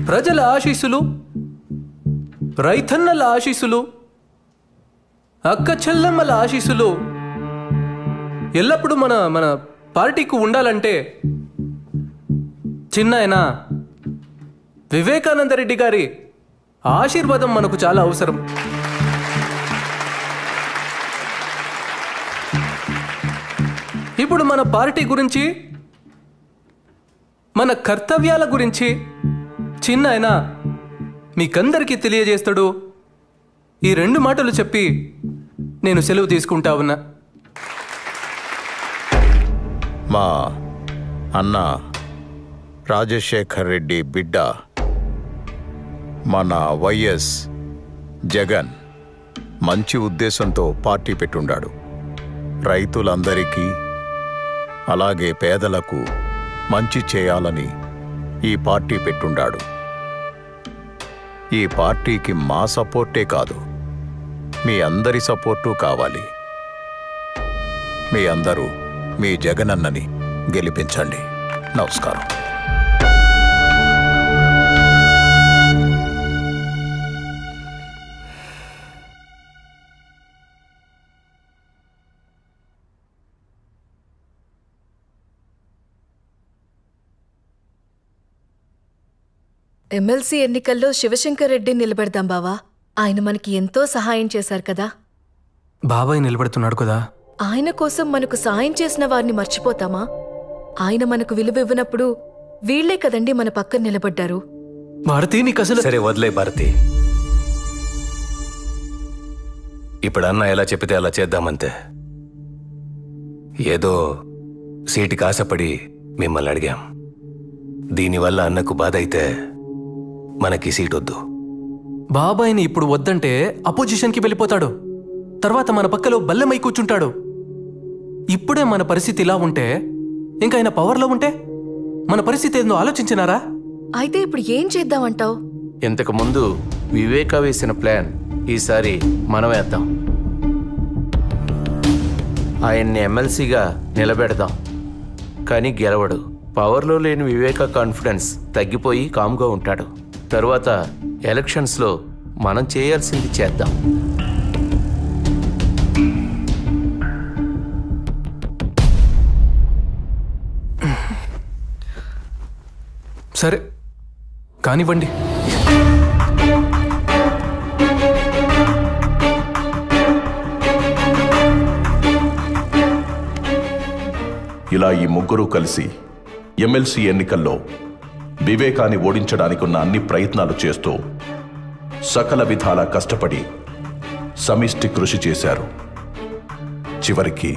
ప్రజల ఆశీస్సులు, రైతన్నల ఆశీస్సులు, అక్క చెల్లెమ్మల ఆశీస్సులు ఎల్లప్పుడూ మన పార్టీకి ఉండాలంటే చిన్నాయన వివేకానందరెడ్డి గారి ఆశీర్వాదం మనకు చాలా అవసరం. ఇప్పుడు మన పార్టీ గురించి, మన కర్తవ్యాల గురించి చిన్నాయన మీకందరికీ తెలియజేస్తాడు. ఈ 2 మాటలు చెప్పి నేను సెలవు తీసుకుంటా ఉన్నా. మా అన్న రాజశేఖర్ రెడ్డి బిడ్డ మన వైఎస్ జగన్ మంచి ఉద్దేశంతో పార్టీ పెట్టుండాడు. రైతులందరికీ అలాగే పేదలకు మంచి చేయాలని ఈ పార్టీ పెట్టుండాడు. ఈ పార్టీకి మా సపోర్టే కాదు, మీ అందరి సపోర్టు కావాలి. మీ అందరూ మీ జగనన్నని గెలిపించండి. నమస్కారం. ఎమ్మెల్సీ ఎన్నికల్లో శివశంకర్ రెడ్డి నిలబెడదాం బావా. ఆయన మనకి ఎంతో సహాయం చేశారు కదా. బాబాయ్ నిలబెడుతున్నాడు కదా. ఆయన కోసం మనకు సాయం చేసిన వారిని మర్చిపోతామా? ఆయన మనకు విలువ ఇవ్వనప్పుడు వీళ్లే కదండి మన పక్కన నిలబడ్డారు. భారతి నీకు అసలు... సరే వదిలే భారతి, ఇప్పుడు అన్న ఎలా చెప్పితే అలా చేద్దామంతే. ఏదో సీటుకి ఆశపడి మిమ్మల్ని అడిగాం. దీనివల్ల అన్నకు బాధ అయితే మనకి సీట్ వద్దు. బాబాయిని ఇప్పుడు వద్దంటే అపోజిషన్కి వెళ్ళిపోతాడు. తర్వాత మన పక్కలో బల్లెమై కూర్చుంటాడు. ఇప్పుడే మన పరిస్థితి ఇలా ఉంటే ఇంకా ఆయన పవర్లో ఉంటే మన పరిస్థితి ఏందో ఆలోచించినారా? అయితే ఇప్పుడు ఏం చేద్దామంటావు? ఇంతకు ముందు వివేక వేసిన ప్లాన్ ఈసారి మనం వేద్దాం. ఆయన్ని ఎమ్మెల్సీగా నిలబెడదాం, కానీ గెలవడు. పవర్లో లేని వివేక కాన్ఫిడెన్స్ తగ్గిపోయి కామ్గా ఉంటాడు. తరువాత ఎలక్షన్స్లో మనం చేయాల్సింది చేద్దాం. సరే కానివ్వండి. ఇలా ఈ ముగ్గురు కలిసి ఎమ్మెల్సీ ఎన్నికల్లో వివేకాన్ని ఓడించడానికి ఉన్న అన్ని ప్రయత్నాలు చేస్తూ సకల విధాలా కష్టపడి సమిష్టి కృషి చేశారు. చివరికి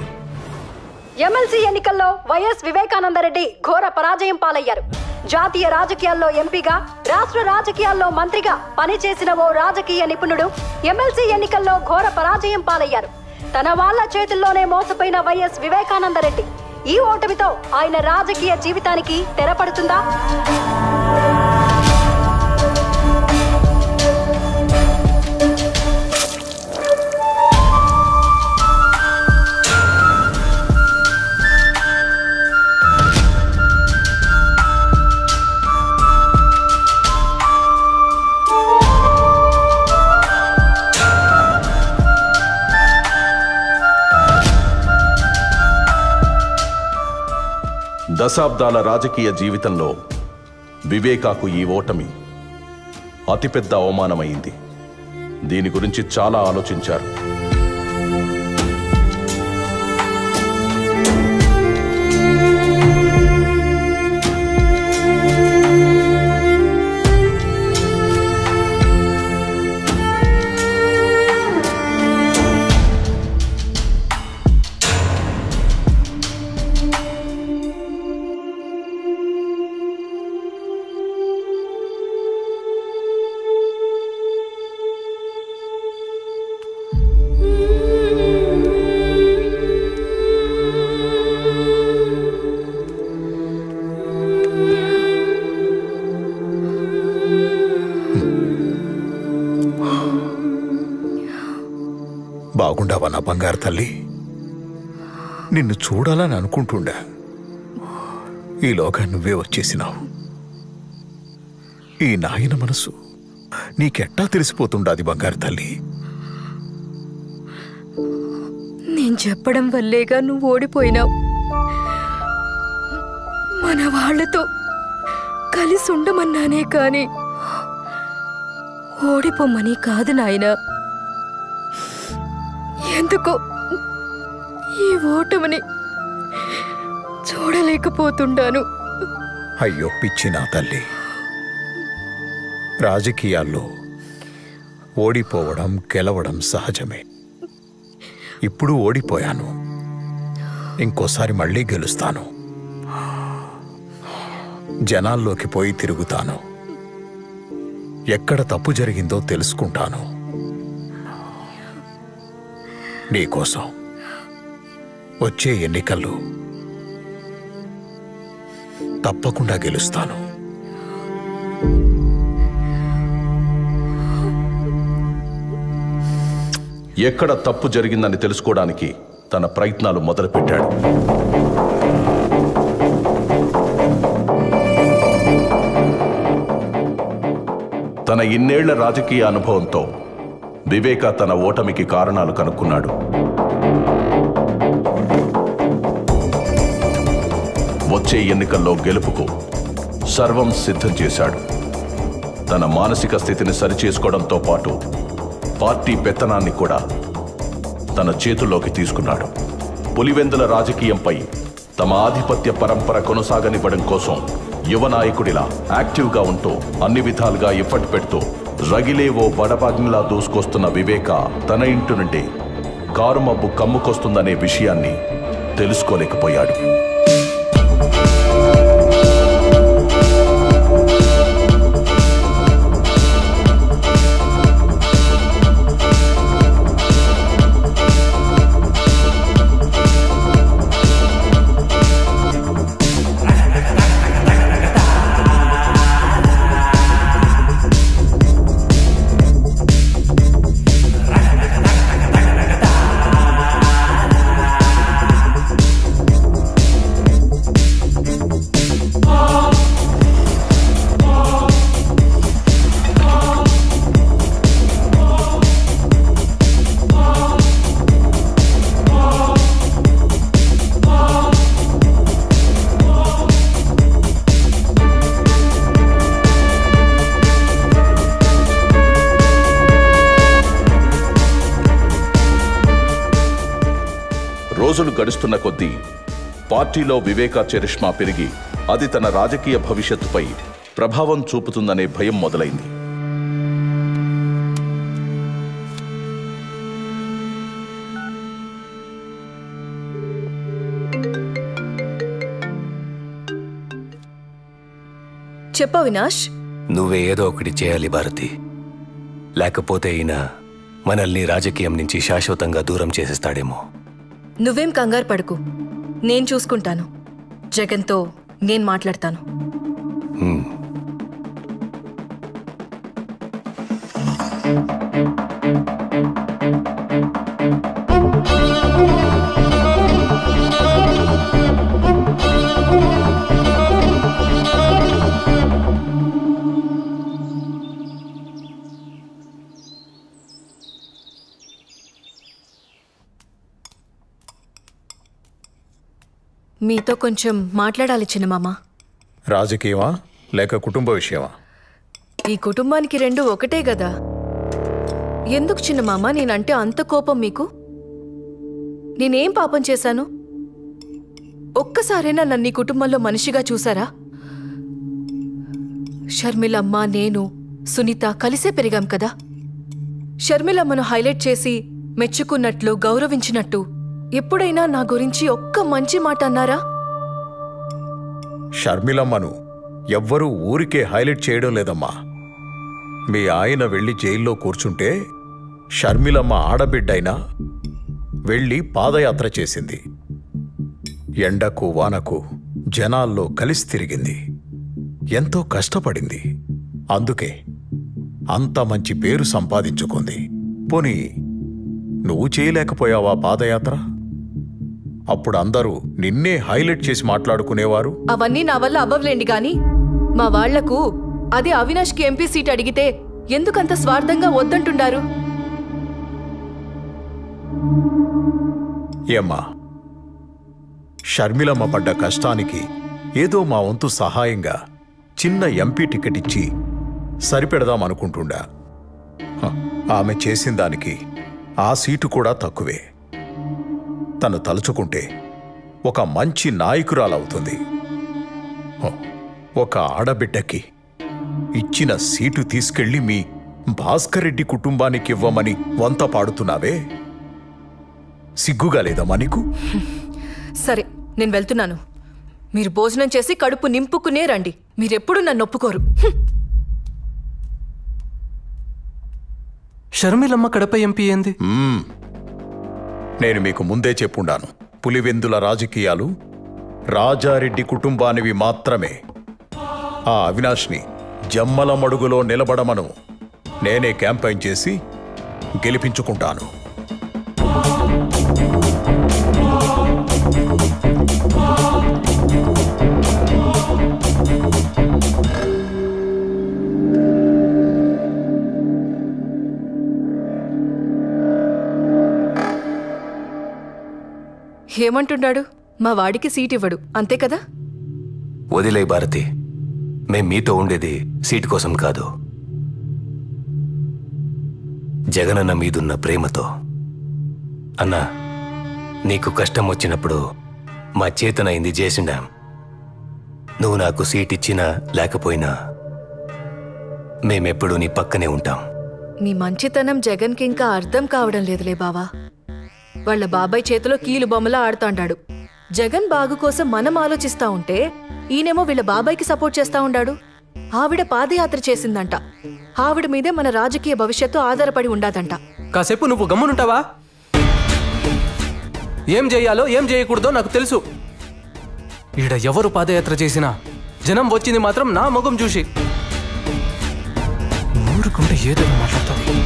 ఎమ్మెల్సీ ఎన్నికల్లో వైఎస్ వివేకానందరెడ్డి ఘోర పరాజయం పాలయ్యారు. జాతీయ రాజకీయాల్లో ఎంపీగా, రాష్ట్ర రాజకీయాల్లో మంత్రిగా పనిచేసిన ఓ రాజకీయ నిపుణుడు ఎమ్మెల్సీ ఎన్నికల్లో ఘోర పరాజయం పాలయ్యారు. తన వాళ్ల చేతుల్లోనే మోసపోయిన వైఎస్ వివేకానందరెడ్డి ఈ ఓటమితో ఆయన రాజకీయ జీవితానికి తెరపడుతుందా? దశాబ్దాల రాజకీయ జీవితంలో వివేకాకు ఈ ఓటమి అతిపెద్ద అవమానమైంది. దీని గురించి చాలా ఆలోచించారు. బాగుండావా నా బంగారు తల్లి? నిన్ను చూడాలని అనుకుంటుండా, ఈలోగా నువ్వే వచ్చేసినావు. ఈ నాయన మనసు నీకెట్టా తెలిసిపోతుండాది బంగారు తల్లి? నేను చెప్పడం వల్లేగా నువ్వు ఓడిపోయినావు. మన వాళ్లతో కలిసి ఉండమన్నానే కాని ఓడిపోమని కాదు నాయనా. ఎందుకో ఈ ఓటమిని చూడలేకపోతుండాను. అయ్యో పిచ్చి నా తల్లి, రాజకీయాల్లో ఓడిపోవడం గెలవడం సహజమే. ఇప్పుడు ఓడిపోయాను, ఇంకోసారి మళ్ళీ గెలుస్తాను. జనాల్లోకి పోయి తిరుగుతాను, ఎక్కడ తప్పు జరిగిందో తెలుసుకుంటాను. నీకోసం వచ్చే ఎన్నికల్లో తప్పకుండా గెలుస్తాను. ఎక్కడ తప్పు జరిగిందని తెలుసుకోవడానికి తన ప్రయత్నాలు మొదలుపెట్టాడు. తన ఇన్నేళ్ల రాజకీయ అనుభవంతో వివేక తన ఓటమికి కారణాలు కనుక్కున్నాడు. వచ్చే ఎన్నికల్లో గెలుపుకు సర్వం సిద్ధం చేశాడు. తన మానసిక స్థితిని సరిచేసుకోవడంతో పాటు పార్టీ పెత్తనాన్ని కూడా తన చేతుల్లోకి తీసుకున్నాడు. పులివెందుల రాజకీయంపై తమ ఆధిపత్య పరంపర కొనసాగనివ్వడం కోసం యువ నాయకుడిలా యాక్టివ్గా ఉంటూ అన్ని విధాలుగా ఎఫర్ట్ పెడుతూ రగిలే ఓ బడబాగ్నిలా దూసుకొస్తున్న వివేక తన ఇంటి నుండి కారు మబ్బు కమ్ముకొస్తుందనే విషయాన్ని తెలుసుకోలేకపోయాడు. రోజులు గడుస్తున్న కొద్దీ పార్టీలో వివేకా చరిష్మా పెరిగి అది తన రాజకీయ భవిష్యత్తుపై ప్రభావం చూపుతుందనే భయం మొదలైంది. చెప్ప అవినాష్, నువ్వే ఏదో ఒకటి చేయాలి భారతి. లేకపోతే ఈయన మనల్ని రాజకీయం నుంచి శాశ్వతంగా దూరం చేసేస్తాడేమో. నువ్వేం కంగారు పడుకు, నేను చూసుకుంటాను. జగన్తో నేను మాట్లాడతాను. మీతో కొంచెం మాట్లాడాలి చిన్నమామ. రాజకీయమా లేక కుటుంబ విషయమా? ఈ కుటుంబానికి రెండు ఒకటే గదా. ఎందుకు చిన్నమామ నేనంటే అంత కోపం మీకు? నేనేం పాపం చేశాను? ఒక్కసారైనా నన్ను ఈ కుటుంబంలో మనిషిగా చూసారా? షర్మిలమ్మ, నేను, సునీత కలిసే పెరిగాం కదా. షర్మిలమ్మను హైలైట్ చేసి మెచ్చుకున్నట్లు, గౌరవించినట్టు ఎప్పుడైనా నా గురించి ఒక్క మంచి మాట అన్నారా? షర్మిలమ్మను ఎవ్వరూ ఊరికే హైలైట్ చేయడం లేదమ్మా. మీ ఆయన వెళ్ళి జైల్లో కూర్చుంటే షర్మిలమ్మ ఆడబిడ్డైనా వెళ్ళి పాదయాత్ర చేసింది. ఎండకు వానకు జనాల్లో కలిసి తిరిగింది. ఎంతో కష్టపడింది. అందుకే అంత మంచి పేరు సంపాదించుకుంది. పోనీ నువ్వు చేయలేకపోయావా పాదయాత్ర? అప్పుడు అందరూ నిన్నే హైలైట్ చేసి మాట్లాడుకునేవారు. అవన్నీ నా వల్ల అవ్వలేండి గాని మా వాళ్లకు అదే అవినాష్కి ఎంపీ సీట్ అడిగితే ఎందుకంత స్వార్థంగా వద్దంటున్నారు? ఏమ్మా, షర్మిలమ్మ పడ్డ కష్టానికి ఏదో మా వంతు సహాయంగా చిన్న ఎంపీ టికెట్ ఇచ్చి సరిపెడదామనుకుంటుండా. ఆమె చేసిన దానికి ఆ సీటు కూడా తక్కువే. తను తలుచుకుంటే ఒక మంచి నాయకురాలవుతుంది. ఒక ఆడబిడ్డకి ఇచ్చిన సీటు తీసుకెళ్లి మీ భాస్కర్ రెడ్డి కుటుంబానికి ఇవ్వమని వంత పాడుతున్నావే, సిగ్గుగా లేదమ్మా నీకు? సరే, నేను వెళ్తున్నాను. మీరు భోజనం చేసి కడుపు నింపుకునే రండి. మీరెప్పుడు నన్ను ఒప్పుకోరు. షర్మిలమ్మ కడప ఎంపీ ఏంది? నేను మీకు ముందే చెప్పుండాను, పులివెందుల రాజకీయాలు రాజారెడ్డి కుటుంబానివి మాత్రమే. ఆ అవినాష్ని జమ్మల మడుగులో నిలబడమను నేనే క్యాంపెయిన్ చేసి గెలిపించుకుంటాను. ఏమంటున్నాడు? మా వాడికి సీట్ ఇవ్వడు, అంతే కదా? వదిలే భారతి, మేం మీతో ఉండేది సీటు కోసం కాదు, జగనన్న మీదున్న ప్రేమతో. అన్నా, నీకు కష్టం వచ్చినప్పుడు మా చేతనైంది చేసిండాం. నువ్వు నాకు సీట్ ఇచ్చినా లేకపోయినా మేమెప్పుడు నీ పక్కనే ఉంటాం. నీ మంచితనం జగన్కి ఇంకా అర్థం కావడం లేదులే బావా. వాళ్ళ బాబాయ్ చేతిలో కీలు బొమ్మలా ఆడుతాండాడు. జగన్ బాగు కోసం మనం ఆలోచిస్తా ఉంటే ఈయనేమో వీళ్ళ బాబాయ్కి సపోర్ట్ చేస్తా ఉండాడు. ఆవిడ పాదయాత్ర చేసిందంట. ఆవిడ మీదే మన రాజకీయ భవిష్యత్తు ఆధారపడి ఉండాదంట. కాసేపు నువ్వు గమ్మునుంటావా? ఏం చేయాలో ఏం చేయకూడదో నాకు తెలుసు. ఈడ ఎవరు పాదయాత్ర చేసినా జనం వచ్చింది మాత్రం నా ముఖం చూసి. ఊరుకుంటే ఏదో మాట్లాడుతుంది.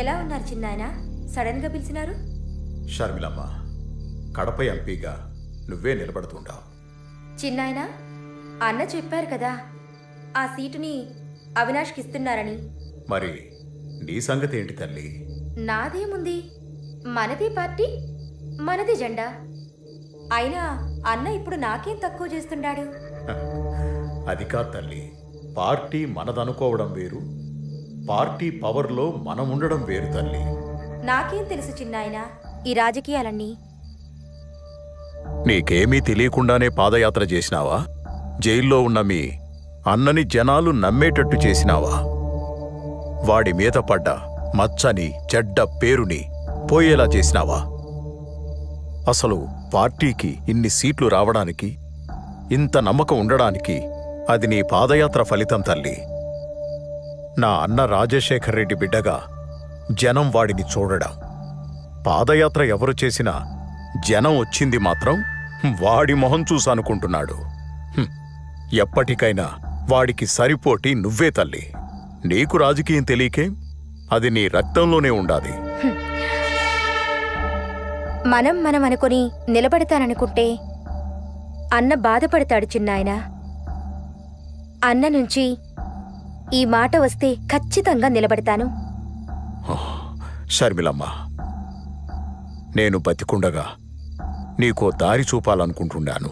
ఎలా ఉన్నారు చిన్నాయన? సడన్ గా పిలిచినారు? షర్మిలమ్మ, కడప ఎంపీగా నువ్వే నిలబడుతుంటావు. చిన్నాయన, అన్న చెప్పారు కదా ఆ సీటుని అవినాష్కి ఇస్తున్నారని. మరి నీ సంగతి ఏంటి తల్లి? నాదేముంది, మనది పార్టీ, మనది జెండా. అయినా అన్న ఇప్పుడు నాకేం తక్కువ చేస్తుండాడు? అది కాదు తల్లి, పార్టీ మనదనుకోవడం వేరు, పార్టీ పవర్లో మనం ఉండడం వేరు తల్లి. నాకేం తెలుసు చిన్నాయన ఈ రాజకీయాలన్నీ? నీకేమీ తెలియకుండానే పాదయాత్ర చేసినావా? జైల్లో ఉన్న మీ అన్నని జనాలు నమ్మేటట్టు చేసినావా? వాడి మీద పడ్డ మచ్చని చెడ్డ పేరుని పోయేలా చేసినావా? అసలు పార్టీకి ఇన్ని సీట్లు రావడానికి, ఇంత నమ్మకం ఉండడానికి అది నీ పాదయాత్ర ఫలితం తల్లి. నా అన్న రాజశేఖర్ రెడ్డి బిడ్డగా జనం వాడిని చూడడం. పాదయాత్ర ఎవరు చేసినా జనం వచ్చింది మాత్రం వాడి మొహం చూసనుకుంటున్నాడు. ఎప్పటికైనా వాడికి సరిపోటి నువ్వే తల్లి. నీకు రాజకీయం తెలియకే, అది నీ రక్తంలోనే ఉండాలి. మనం అనుకుని నిలబడతాననుకుంటే అన్న బాధపడతాడు చిన్నాయన. అన్న నుంచి ఈ మాట వస్తే ఖచ్చితంగా నిలబడతాను. షర్మిలమ్మ, నేను బతికుండగా నీకో దారి చూపాలనుకుంటున్నాను.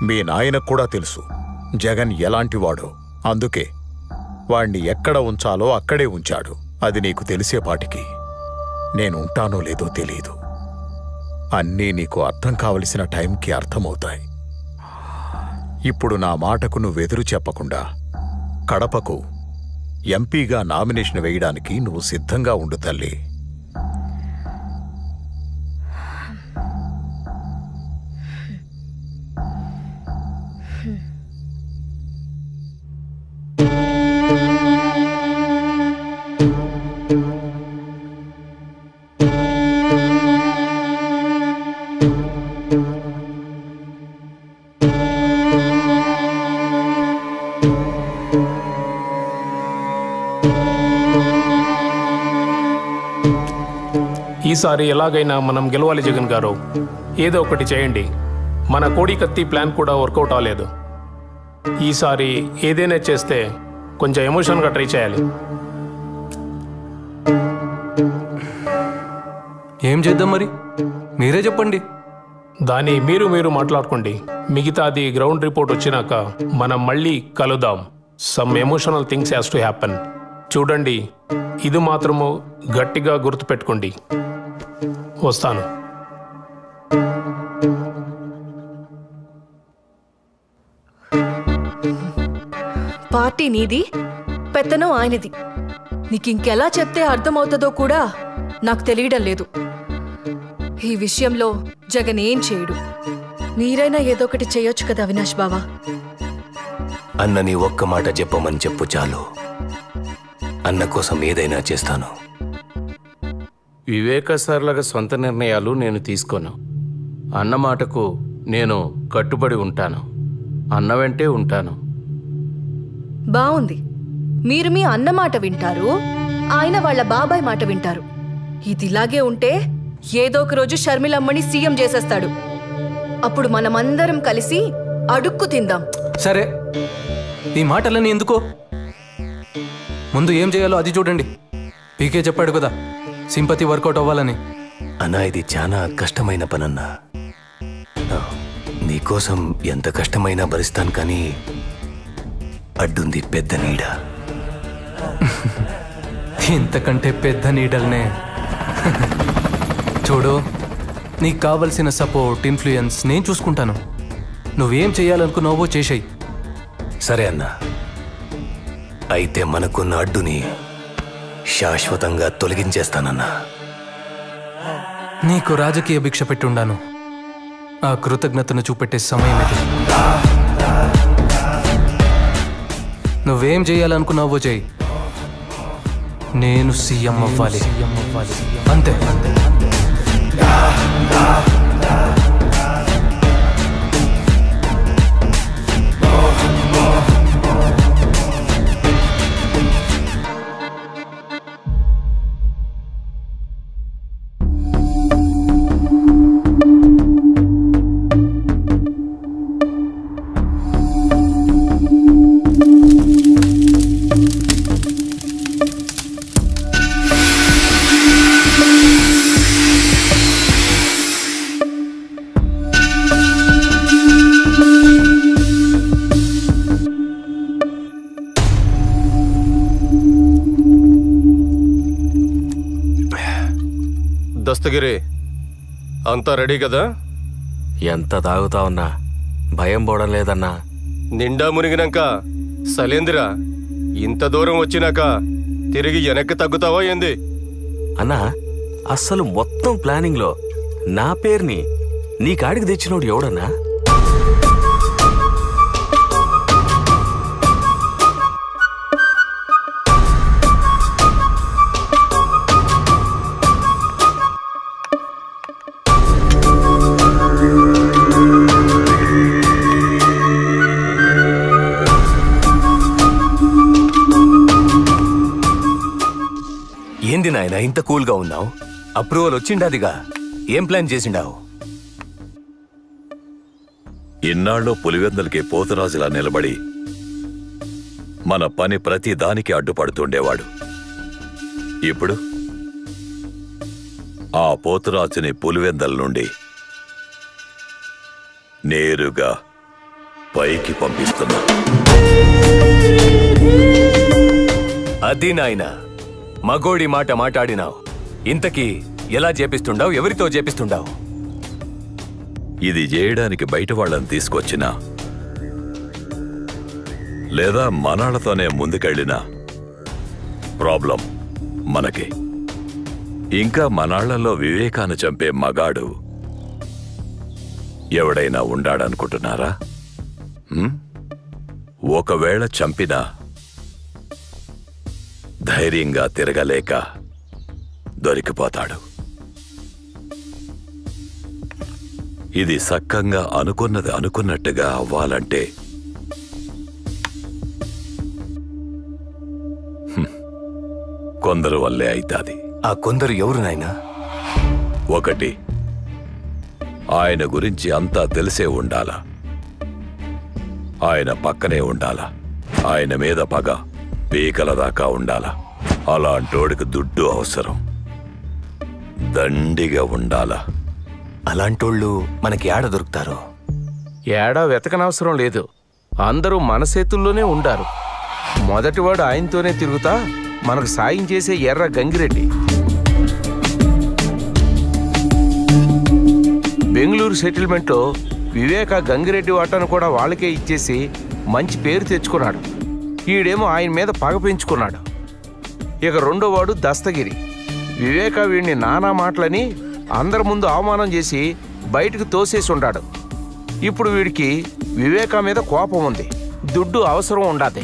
మీ నాయనకు కూడా తెలుసు జగన్ ఎలాంటివాడో. అందుకే వాణ్ణి ఎక్కడ ఉంచాలో అక్కడే ఉంచాడు. అది నీకు తెలిసేపాటికి నేను ఉంటానో లేదో తెలీదు. అన్నీ నీకు అర్థం కావలసిన టైంకి అర్థమవుతాయి. ఇప్పుడు నా మాటకు నువ్వెదురు చెప్పకుండా కడపకు ఎంపీగా నామినేషన్ వేయడానికి నువ్వు సిద్ధంగా ఉండు తల్లి. ఈసారి ఎలాగైనా మనం గెలవాలి జగన్ గారు. ఏదో ఒకటి చేయండి. మన కోడికత్తి ప్లాన్ కూడా వర్కౌట్ అవ్వలేదు. ఈసారి ఏదైనా చేస్తే కొంచెం ఎమోషన్గా ట్రై చేయాలి. ఏం చేద్దాం మరి? మీరే చెప్పండి. దాన్ని మీరు మాట్లాడుకోండి. మిగతాది గ్రౌండ్ రిపోర్ట్ వచ్చినాక మనం మళ్ళీ కలుద్దాం. Some emotional things has to happen. చూడండి, ఇది మాత్రము గట్టిగా గుర్తుపెట్టుకోండి. వస్తాను. పార్టీ నీది, పెత్తనం ఆయనది. నీకింకెలా చెప్తే అర్థమవుతుందో కూడా నాకు తెలియడం లేదు. ఈ విషయంలో జగన్ ఏం చేయడు. మీరైనా ఏదో ఒకటి చేయొచ్చు కదా అవినాష్ బావా. అన్నని ఒక్క మాట చెప్పమని చెప్పు చాలు. అన్న కోసం ఏదైనా చేస్తాను. వివేక సార్లాగా సొంత నిర్ణయాలు నేను తీసుకోను. అన్న మాటకు నేను కట్టుబడి ఉంటాను. అన్న వెంటే ఉంటాను. బావుంది. మీరు మీ అన్న మాట వింటారు, ఆయన వాళ్ళ బాబాయ్ మాట వింటారు. ఇదిలాగే ఉంటే ఏదో ఒక రోజు షర్మిలమ్మని సీఎం చేసేస్తాడు. అప్పుడు మనమందరం కలిసి అడుక్కు తిందాం. సరే, ఈ మాటలన్నీ ఎందుకో? ముందు ఏం చేయాలో అది చూడండి. పీకే చెప్పాడు కదా, సింపతి వర్కౌట్ అవ్వాలని. అన్నా, ఇది చాలా కష్టమైన పనన్నా. నీకోసం ఎంత కష్టమైనా భరిస్తాను, కానీ అడ్డుంది పెద్ద నీడ. ఇంతకంటే పెద్ద నీడల్నే. చూడు, నీకు కావలసిన సపోర్ట్, ఇన్ఫ్లుయెన్స్ నేను చూసుకుంటాను. నువ్వేం చేయాలనుకున్నావో చేసేయి. సరే అన్నా, అయితే మనకున్న అడ్డుని శాశ్వతంగా తొలగించేస్తానన్నా. నీకు రాజకీయ భిక్ష పెట్టుండాను. ఆ కృతజ్ఞతను చూపెట్టే సమయం ఇది. నువ్వేం చేయాలనుకున్నావో చేయి. నేను సీఎం అవ్వాలి, అంతే. దస్తగిరి అంతా రెడీ కదా? ఎంత తాగుతా ఉన్నా భయం పోవడం లేదన్నా. నిండా మునిగినాక సలేందిరా, ఇంత దూరం వచ్చినాక తిరిగి వెనక్కి తగ్గుతావా ఏంది? అన్నా, అస్సలు మొత్తం ప్లానింగ్ లో నా పేరుని నీ కాడికి తెచ్చినోడు ఎవడన్నా? ఏంది నాయన ఇంత కూల్గా ఉన్నావు? అప్రూవల్ వచ్చిండాదిగా, ఏం ప్లాన్ చేసిండావు? ఇన్నాళ్ళు పులివెందులకి పోతురాజులా నిలబడి మన పని ప్రతి దానికి అడ్డుపడుతుండేవాడు. ఇప్పుడు ఆ పోతురాజుని పులివెందల నుండి నేరుగా పైకి పంపిస్తున్నా. అది నాయన, మగోడి మాట మాట్లాడినావు. ఇంతకీ ఎలా చేపిస్తుండావు? ఎవరితో చేపిస్తుండావు? ఇది చేయడానికి బయట వాళ్ళని తీసుకొచ్చినా లేదా మనాళ్లతోనే ముందుకెళ్ళినా ప్రాబ్లం మనకి. ఇంకా మనాళ్లలో వివేకాన్ని చంపే మగాడు ఎవడైనా ఉండాడనుకుంటున్నారా? ఒకవేళ చంపినా ధైర్యంగా తిరగలేక దొరికిపోతాడు. ఇది సక్కంగా అనుకున్నది అనుకున్నట్టుగా అవ్వాలంటే కొందరు వల్లే అయితాది. ఆ కొందరు ఎవరు నాయనా? ఒకటి, ఆయన గురించి అంతా తెలిసే ఉండాలా, ఆయన పక్కనే ఉండాలా, ఆయన మీద పగ పీకల దాకా ఉండాలా. అలాంటోడికి దుడ్డు అవసరం, దండిగా ఉండాలా. అలాంటోళ్ళు మనకి ఏడ దొరుకుతారో? ఏడా వెతకనవసరం లేదు, అందరూ మన చేతుల్లోనే ఉండారు. మొదటివాడు ఆయనతోనే తిరుగుతా మనకు సాయం చేసే ఎర్ర గంగిరెడ్డి. బెంగళూరు సెటిల్మెంట్లో వివేక గంగిరెడ్డి వాటాను కూడా వాళ్ళకే ఇచ్చేసి మంచి పేరు తెచ్చుకున్నాడు. ఈడేమో ఆయన మీద పగ పెంచుకున్నాడు. ఇక రెండోవాడు దస్తగిరి. వివేక వీడిని నానా మాటలని అందరి ముందు అవమానం చేసి బయటకు తోసేసి ఉండాడు. ఇప్పుడు వీడికి వివేక మీద కోపం ఉంది, దుడ్డు అవసరం ఉండాది.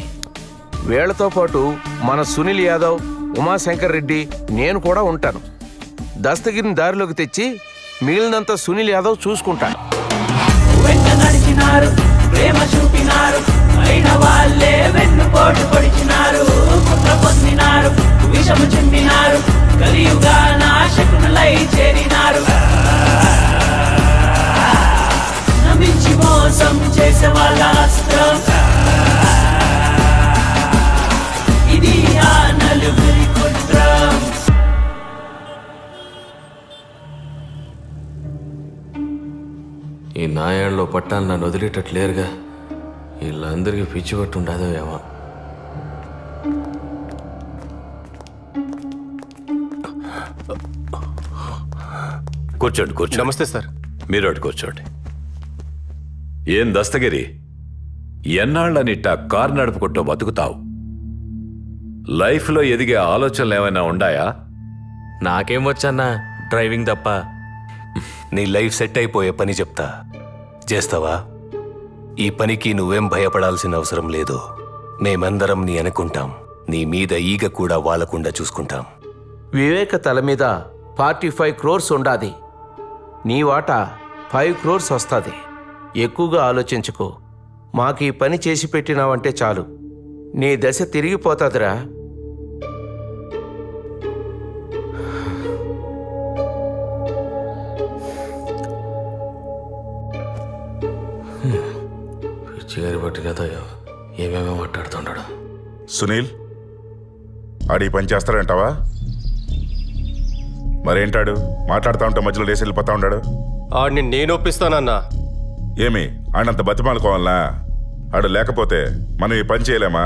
వీళ్లతో పాటు మన సునీల్ యాదవ్, ఉమాశంకర్ రెడ్డి, నేను కూడా ఉంటాను. దస్తగిరిని దారిలోకి తెచ్చి మిగిలినంత సునీల్ యాదవ్ చూసుకుంటాను. వెంట నడిచినారు, ప్రేమ చూపినారు, అయిన వాళ్ళే వెన్నుపోటు పొడిచినారు, కుట్ర పొందినారు, విషము చెందినారు, కలియుగా నాశకులై చేరినారు. నమ్మించి మోసం చేసే వాళ్ళ అస్త్రం ఇది, ఆ నలుగురి కుట్రం. ఈ నాయాళ్ళలో పట్టాలు నన్ను వదిలేటట్లేరుగా. వీళ్ళందరికీ పిచ్చి పట్టు ఉండదో ఏమో. కూర్చోండి కూర్చోండి. నమస్తే సార్. మీరు అటు కూర్చోండి. ఏం దస్తగిరి, ఎన్నాళ్ళనిట్ట కారు నడుపుకుంటూ బతుకుతావు? లైఫ్లో ఎదిగే ఆలోచనలు ఏమైనా ఉండాయా? నాకేం వచ్చన్నా డ్రైవింగ్ తప్ప. నీ లైఫ్ సెట్ అయిపోయే పని చెప్తా, చేస్తావా? ఈ పనికి నువ్వేం భయపడాల్సిన అవసరం లేదు. మేమందరం నీ అనుకుంటాం. నీ మీద ఈగ కూడా వాలకుండా చూసుకుంటాం. వివేక తల మీద 45 crores ఉండాది. నీ వాటా 5 crores వస్తుంది. ఎక్కువగా ఆలోచించుకో. మాకు ఈ పని చేసి పెట్టినావంటే చాలు, నీ దశ తిరిగిపోతుందిరా. పిచ్చిగారి పట్టినదో ఏమేమో మాట్లాడుతున్నాడు. సునీల్, ఆడి పని చేస్తాడంటావా? మరేంటాడు మాట్లాడుతూ ఉంటే మధ్యలో లేసి వెళ్ళిపోతా ఉన్నాడు? ఆడిని నేను ఒప్పిస్తానన్నా. ఏమి ఆడంత బతిమాలుకోవాలనా? ఆడు లేకపోతే మనం ఈ పని చేయలేమా?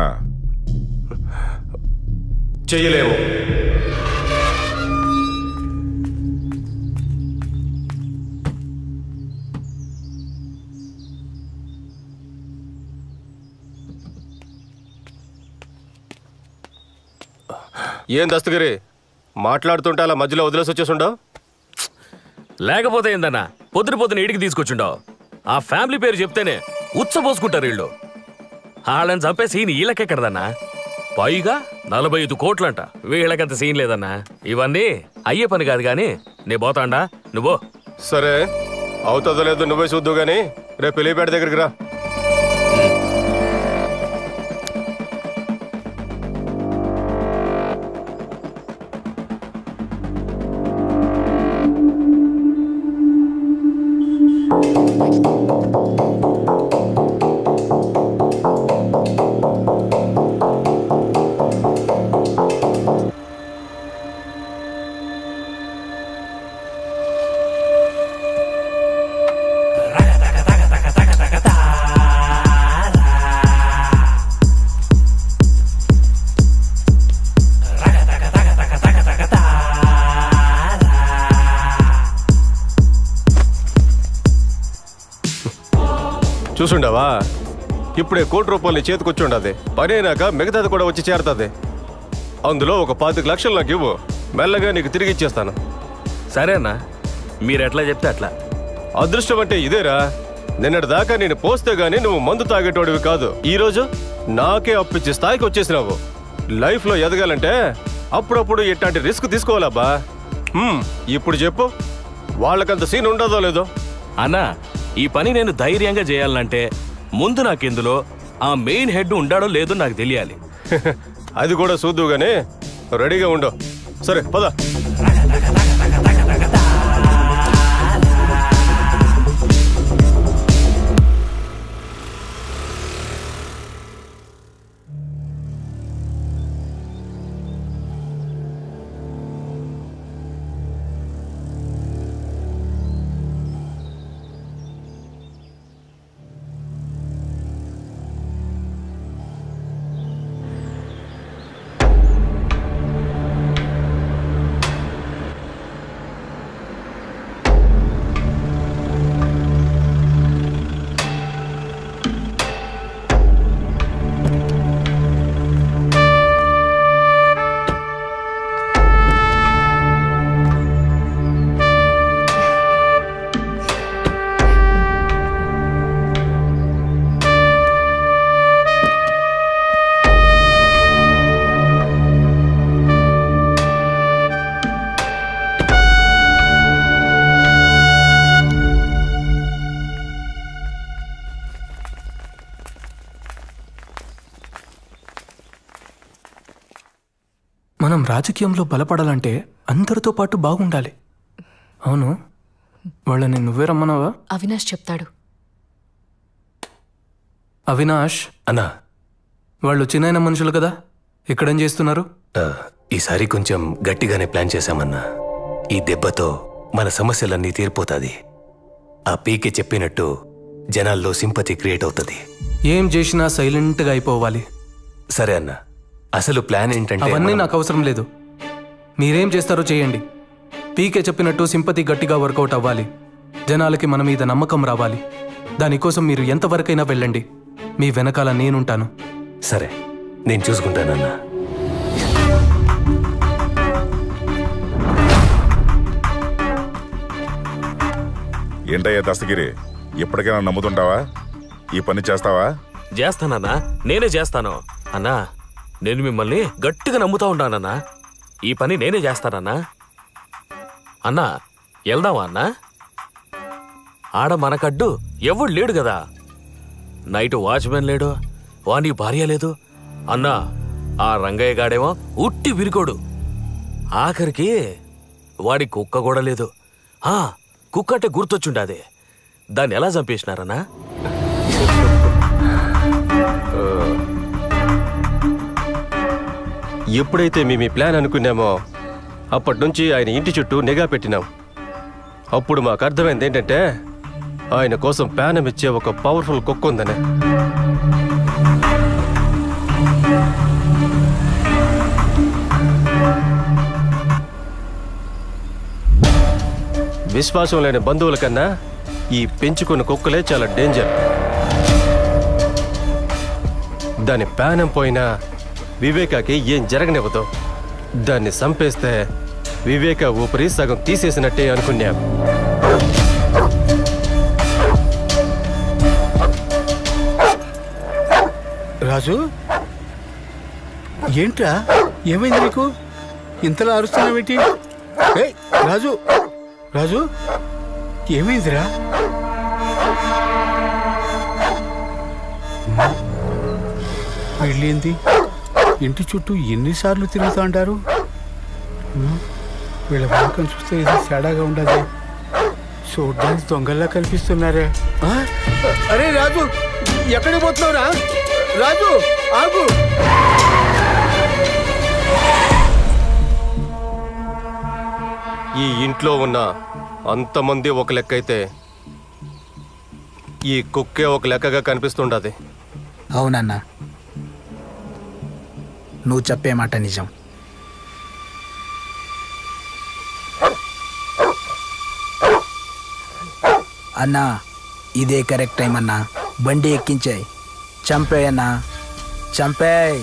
చెయ్యలేము. ఏం దస్తగిరి మాట్లాడుతుంటే అలా మధ్యలో వదిలేసి వచ్చేసుండవు? లేకపోతే ఏందన్నా పొద్దున ఇంటికి తీసుకొచ్చుండవు. ఆ ఫ్యామిలీ పేరు చెప్తేనే ఉచ్చబోసుకుంటారు వీళ్ళు. వాళ్ళని చంపే సీన్ వీళ్ళకెక్కడదన్నా. పైగా 45 కోట్లంట. వీళ్ళకంత సీన్ లేదన్నా. ఇవన్నీ అయ్యే పని కాదు కానీ నే పోతాండా, నువ్వు. సరే అవుతుందో లేదో నువ్వే చూద్దు గాని రేపు పెళ్లిపేట దగ్గరికి రా. చూసుండవా ఇప్పుడే ₹1,00,000 చేతికొచ్చుండది. పని అయినాక మిగతాది కూడా వచ్చి చేరుతుంది. అందులో ఒక 25 లక్షలు నాకు ఇవ్వు, మెల్లగా నీకు తిరిగి ఇచ్చేస్తాను. సరేనా, మీరు ఎట్లా చెప్తే అట్లా. అదృష్టం అంటే ఇదేరా. నిన్నటి దాకా నేను పోస్తే గానీ నువ్వు మందు తాగేటోడివి కాదు. ఈరోజు నాకే అప్పిచ్చే స్థాయికి వచ్చేసినావు. లైఫ్లో ఎదగాలంటే అప్పుడప్పుడు ఇట్లాంటి రిస్క్ తీసుకోవాలబ్బా. ఇప్పుడు చెప్పు, వాళ్ళకంత సీన్ ఉండదో లేదో? అన్నా, ఈ పని నేను ధైర్యంగా చేయాలంటే ముందు నాకెందులో ఆ మెయిన్ హెడ్ ఉండాడో లేదో నాకు తెలియాలి. అది కూడా చూద్దు గానీ రెడీగా ఉండవు. సరే పద. మనం రాజకీయంలో బలపడాలంటే అందరితో పాటు బాగుండాలి. అవును, వాళ్ళని నువ్వే రమ్మన్నావా? అవినాష్ చెప్తాడు. అవినాష్ అన్నా, వాళ్ళు చిన్న మనుషులు కదా, ఇక్కడేం చేస్తున్నారు? ఈసారి కొంచెం గట్టిగానే ప్లాన్ చేశామన్నా. ఈ దెబ్బతో మన సమస్యలన్నీ తీరిపోతాది. ఆ పీకే చెప్పినట్టు జనాల్లో సింపతి క్రియేట్ అవుతుంది. ఏం చేసినా సైలెంట్గా అయిపోవాలి. సరే అన్న, అసలు ప్లాన్ ఏంటంటే అవన్నీ నాకు అవసరం లేదు. మీరేం చేస్తారో చేయండి. పీకే చెప్పినట్టు సింపతి గట్టిగా వర్కౌట్ అవ్వాలి. జనాలకి మన మీద నమ్మకం రావాలి. దానికోసం మీరు ఎంతవరకైనా వెళ్ళండి. మీ వెనకాల నేనుంటాను. సరే, నేను చూసుకుంటానన్నా. ఏంటయ్యా దస్తగిరి, ఎప్పటికైనా నమ్ముతుంటావా? ఈ పని చేస్తావా? చేస్తానన్నా, నేనే చేస్తాను. అన్నా, నేను మిమ్మల్ని గట్టిగా నమ్ముతా ఉంటానన్నా. ఈ పని నేనే చేస్తానన్నా. అన్నా, వెళ్దామా అన్నా? ఆడ మనకడ్డు ఎవడు లేడు కదా. నైట్ వాచ్మెన్ లేడు, వాని భార్య లేదు. అన్నా, ఆ రంగయ్య గాడేమో ఉట్టి విరికోడు. ఆఖరికి వాడి కుక్క కూడా లేదు. కుక్క అంటే గుర్తొచ్చుండాది. దాన్ని ఎలా చంపేసినారన్నా? ఎప్పుడైతే మేము ఈ ప్లాన్ అనుకున్నామో అప్పటి నుంచి ఆయన ఇంటి చుట్టూ నిఘా పెట్టినాం. అప్పుడు మాకు అర్థమైంది ఏంటంటే ఆయన కోసం ప్యానం ఇచ్చే ఒక పవర్ఫుల్ కుక్క ఉందని. విశ్వాసం లేని బంధువుల కన్నా ఈ పెంచుకున్న కుక్కలే చాలా డేంజర్. దాని ప్యానం పోయినా వివేకాకి ఏం జరగనివ్వదు. దాన్ని చంపేస్తే వివేక ఊపిరి సగం తీసేసినట్టే అనుకున్నాం. రాజు, ఏంట్రా, ఏమైంది నీకు? ఇంతలా అరుస్తున్నావేంటి? ఏయ్ రాజు, రాజు ఏమైందిరా? వెళ్ళింది ఇంటి చుట్టూ ఎన్నిసార్లు తిరుగుతూ అంటారు? వీళ్ళ వాకం చూస్తే ఏదో తేడాగా ఉండదు. చూడ్డానికి దొంగల్లా కనిపిస్తున్నారే. అరే రాజు, ఎక్కడికి పోతున్నావురా? రాజు ఆగు. ఈ ఇంట్లో ఉన్న అంతమంది ఒక లెక్క అయితే ఈ కుక్కే ఒక లెక్కగా కనిపిస్తుండది. అవునన్నా, నువ్వు చెప్పే మాట నిజం. అన్నా, ఇదే కరెక్ట్ టైం అన్నా. బండి ఎక్కించాయి. చంపేయన్నా, చంపేయ్.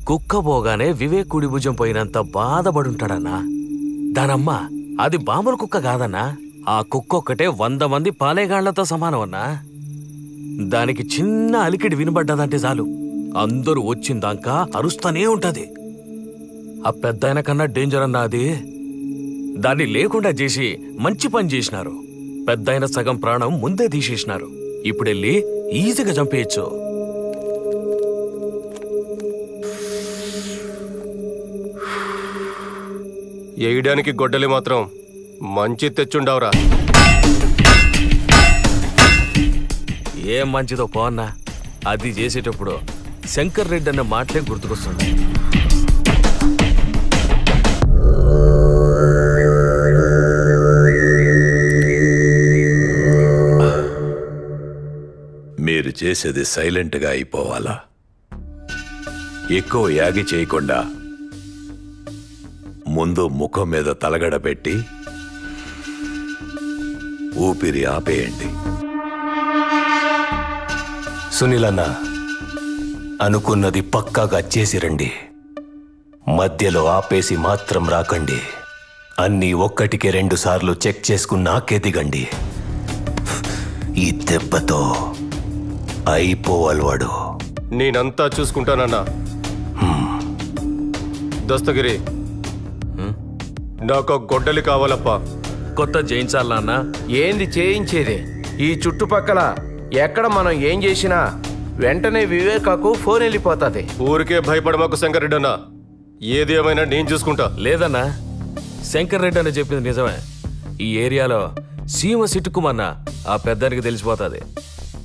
కుక్కబోగానే వివేక్ కుడి భుజం పోయినంత బాధపడుంటాడన్నా. దానమ్మ అది బాంబుల కుక్క కాదన్నా. ఆ కుక్క ఒక్కటే 100 మంది పాలేగాళ్లతో సమానం అన్నా. దానికి చిన్న అలికిడి వినబడ్డదంటే చాలు అందరూ వచ్చిందాకా అరుస్తూనే ఉంటది. ఆ పెద్దాయన కన్నా డేంజర్ అన్నా అది. దాన్ని లేకుండా చేసి మంచి పని చేసినారు. పెద్దాయన సగం ప్రాణం ముందే తీసేసినారు. ఇప్పుడెళ్ళి ఈజీగా చంపేయచ్చు. వేయడానికి గొడ్డలి మాత్రం మంచి తెచ్చుండవరా. ఏం మంచిదో పోన్నా. అది చేసేటప్పుడు శంకర్ రెడ్డి అన్న మాటలే గుర్తుకొస్తుంది. మీరు చేసేది సైలెంట్గా అయిపోవాలా? ఎక్కువ యాగి చేయకుండా ముందు ముఖం మీద తలగడ పెట్టి ఊపిరి ఆపేయండి. సునీల్ అన్న, అనుకున్నది పక్కాగా చేసి రండి. మధ్యలో ఆపేసి మాత్రం రాకండి. అన్నీ 1కి 2 సార్లు చెక్ చేసుకున్నాకే దిగండి. ఈ దెబ్బతో అయిపోవాలి వాడు. నేనంతా చూసుకుంటానన్నా. దస్తగిరి, నాకు గొడ్డలి కావాలప్పా. కొత్త చేయించాలన్నా? ఏంది చేయించేది? ఈ చుట్టుపక్కల ఎక్కడ మనం ఏం చేసినా వెంటనే వివేకాకు ఫోన్ వెళ్ళిపోతుంది. ఊరికే భయపడమాకు శంకర్ రెడ్డి అన్న. ఏది ఏమైనా నేను చూసుకుంటా. లేదన్నా, శంకర్ రెడ్డి అని చెప్పింది నిజమే. ఈ ఏరియాలో సీమ సిట్టుకుమన్న ఆ పెద్దానికి తెలిసిపోతుంది.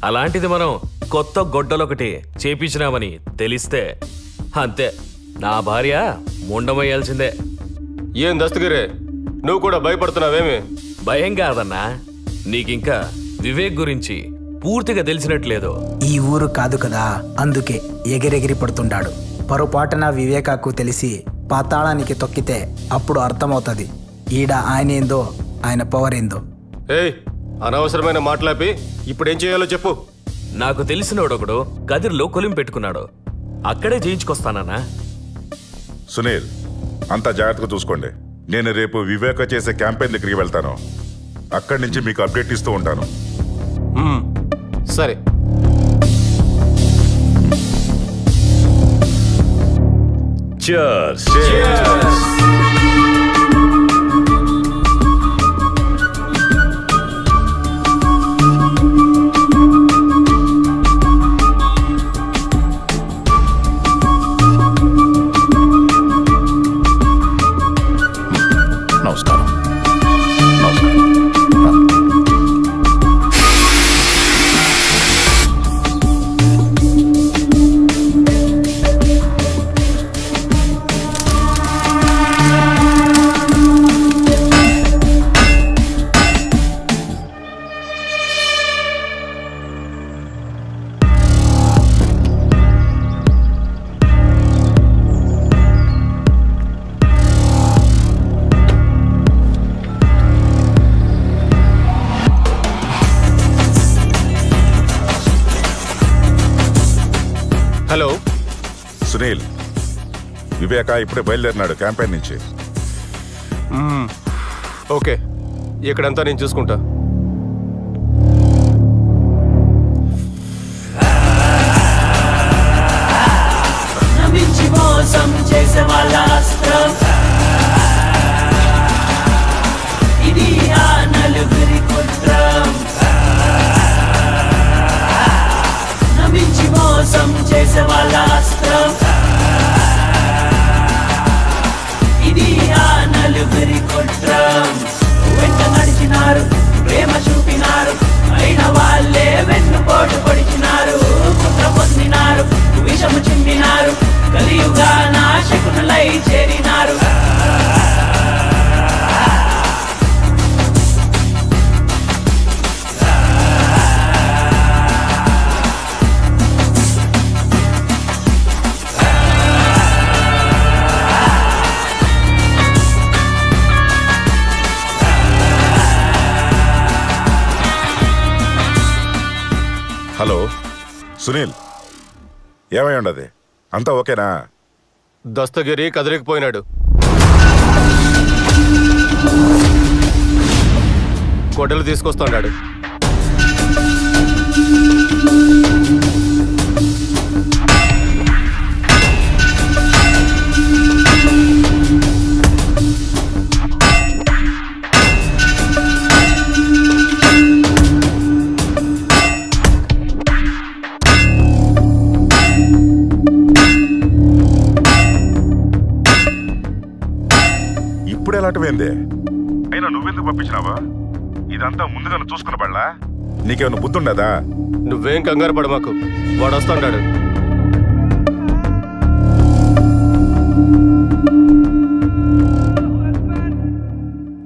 అలాంటిది మనం కొత్త గొడ్డలొకటి చేపించినామని తెలిస్తే అంతే, నా భార్య ముండమయ్యాల్సిందే. ఏం దస్తగిరే, నువ్వు కూడా భయపడుతున్నావేమి? భయం కాదన్నా, నీకింకా వివేక్ గురించి పూర్తిగా తెలిసినట్లేదు. ఈ ఊరు కాదు కదా, అందుకే ఎగిరెగిరి పడుతుంటాడు. పొరపాటున వివేకాకు తెలిసి పాతాళానికి తొక్కితే అప్పుడు అర్థమవుతుంది ఈడ ఆయన ఏందో, ఆయన పవర్ ఏందో. ఏయ్, అనవసరమైన మాట్లాపి ఇప్పుడేం చేయాలో చెప్పు. నాకు తెలిసినోడొకడు కదిర్లో కొలిం పెట్టుకున్నాడు. అక్కడే చేయించుకొస్తానన్నా. సునీల్, అంతా జాగ్రత్తగా చూసుకోండి. నేను రేపు వివేక చేసే క్యాంపెయిన్ దగ్గరికి వెళ్తాను. అక్కడి నుంచి మీకు అప్డేట్ ఇస్తూ ఉంటాను. సరే. Cheers. నమస్కారం. హలో సునీల్, వివేక ఇప్పుడే బయలుదేరినాడు క్యాంపెయిన్ నుంచి. ఓకే, ఇక్కడంతా నేను చూసుకుంటా. నమ్మించి మోసం చేసే వాళ్ళ అస్త్రం ఇది ఆ నలుగురి కుట్రం. నమ్మించి మోసం చేసే వాళ్ళ అస్త్రం ఇది ఆ నలుగురి కుట్రం. వెంట నడిచినారు, ప్రేమ చూపినారు, అయిన వాళ్ళే వెన్నుపోటు పొడిచినారు. కుట్ర పొందినారు, విషము చిమ్మినారు, కలియుగా నాశకునులై చేరినారు. హలో సునీల్, ఏమై ఉండదు? అంతా ఓకేనా? దస్తగిరి కదిలికిపోయినాడు. గొడ్డలు తీసుకొస్తున్నాడు. ఇప్పుడు ఎలాంటివేంది? అయినా నువ్వెందుకు పంపించినావా? ఇదంతా ముందుగానే చూసుకున్న బళ్ళా? నీకేమైనా బుద్ధుండదా? నువ్వేం కంగారు పడ మాకు, వాడు వస్తాడు.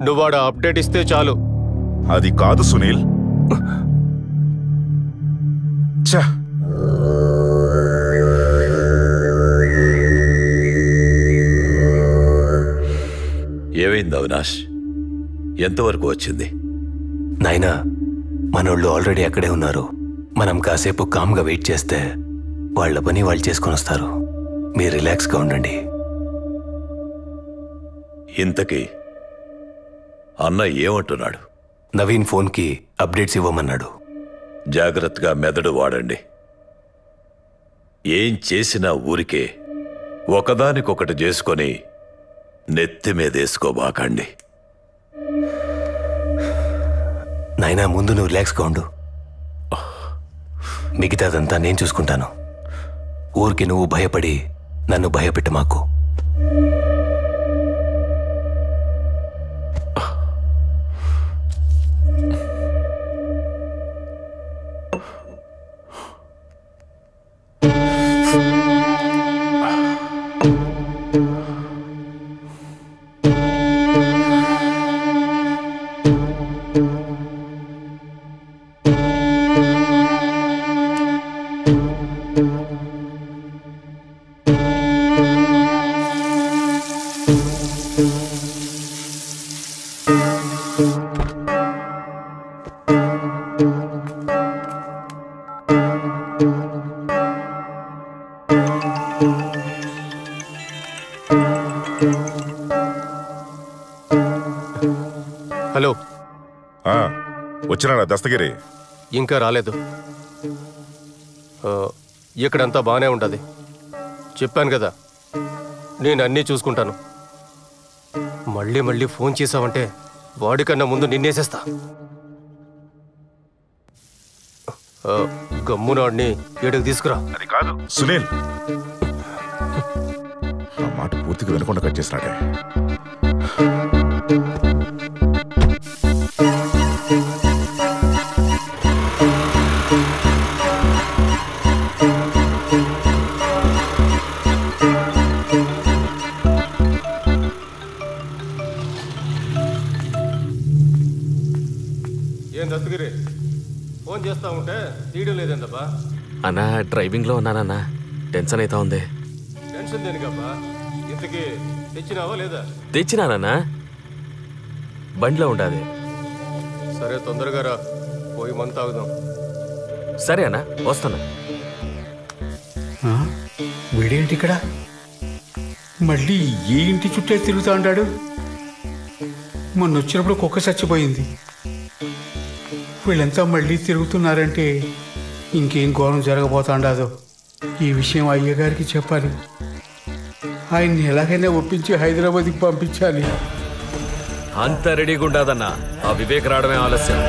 నువ్వు వాడు అప్డేట్ ఇస్తే చాలు. అది కాదు సునీల్. ఛా, ఏమైంది అవినాష్? ఎంతవరకు వచ్చింది? నాయనా, మనోళ్ళు ఆల్రెడీ అక్కడే ఉన్నారు. మనం కాసేపు కామ్గా వెయిట్ చేస్తే వాళ్ళ పని వాళ్ళు చేసుకొని వస్తారు. మీరు రిలాక్స్గా ఉండండి. ఇంతకీ అన్న ఏమంటున్నాడు? నవీన్ ఫోన్కి అప్డేట్స్ ఇవ్వమన్నాడు. జాగ్రత్తగా మెదడు వాడండి. ఏం చేసినా ఊరికే ఒకదానికొకటి చేసుకొని నెత్తి మీదేసుకోబాకండి. నాయనా, ముందు నువ్వు రిలాక్స్గా ఉండు. మిగతాదంతా నేను చూసుకుంటాను. ఊరికి నువ్వు భయపడి నన్ను భయపెట్టు మాకు. హలో, వచ్చినాడా దస్తగిరి? ఇంకా రాలేదు. ఇక్కడంతా బాగానే ఉంటుంది. చెప్పాను కదా, నేను అన్నీ చూసుకుంటాను. మళ్ళీ మళ్ళీ ఫోన్ చేసావంటే వాడికన్నా ముందు నిన్నేసేస్తా. గమ్మునాడిని ఏడుకు తీసుకురా. అది కాదు సునీల్, ఆ మాట పూర్తిగా వినకుండా కట్ చేసినాడే. ఏం దస్తగిరి, ఫోన్ చేస్తా ఉంటే తీయడం లేదేందబ్బా? అన్నా డ్రైవింగ్లో ఉన్నానన్నా, టెన్షన్ అవుతా ఉంది. టెన్షన్ దేనికబ్బా? ఇంతకీ తెచ్చినావా లేదా? తెచ్చినానన్నా, బండిలో ఉండాది. సరే తొందరగా రా, పోయి మంత తాగుదాం. సరే అన్నా, వస్తాను. వీడేంటి ఇక్కడ? మళ్ళీ ఏ ఇంటి చుట్టే తిరుగుతూ ఉంటాడు? మొన్న వచ్చినప్పుడు కుక్క చచ్చిపోయింది. వీళ్ళంతా మళ్ళీ తిరుగుతున్నారంటే ఇంకేం ఘోరం జరగబోతాండాదో. ఈ విషయం అయ్యగారికి చెప్పాలి. ఆయన్ని ఎలాగైనా ఒప్పించి హైదరాబాద్కి పంపించాలి. అంత రెడీగా ఉండదన్నా, ఆ వివేక్ రావడమే ఆలస్యం.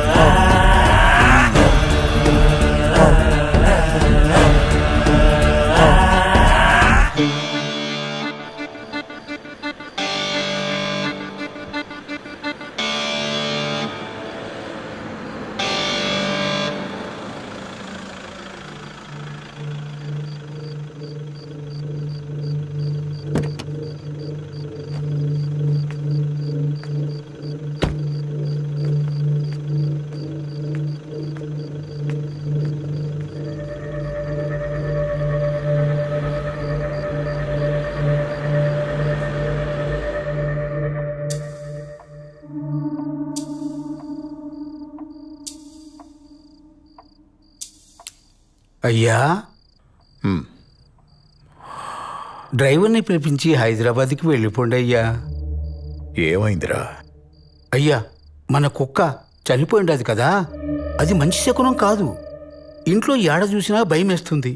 అయ్యా, డ్రైవర్ని పిలిపించి హైదరాబాద్కి వెళ్ళిపోండి అయ్యా. ఏమైందిరా? అయ్యా, మన కుక్క చనిపోయిండది కదా, అది మంచి శకునం కాదు. ఇంట్లో ఏడ చూసినా భయం వేస్తుంది.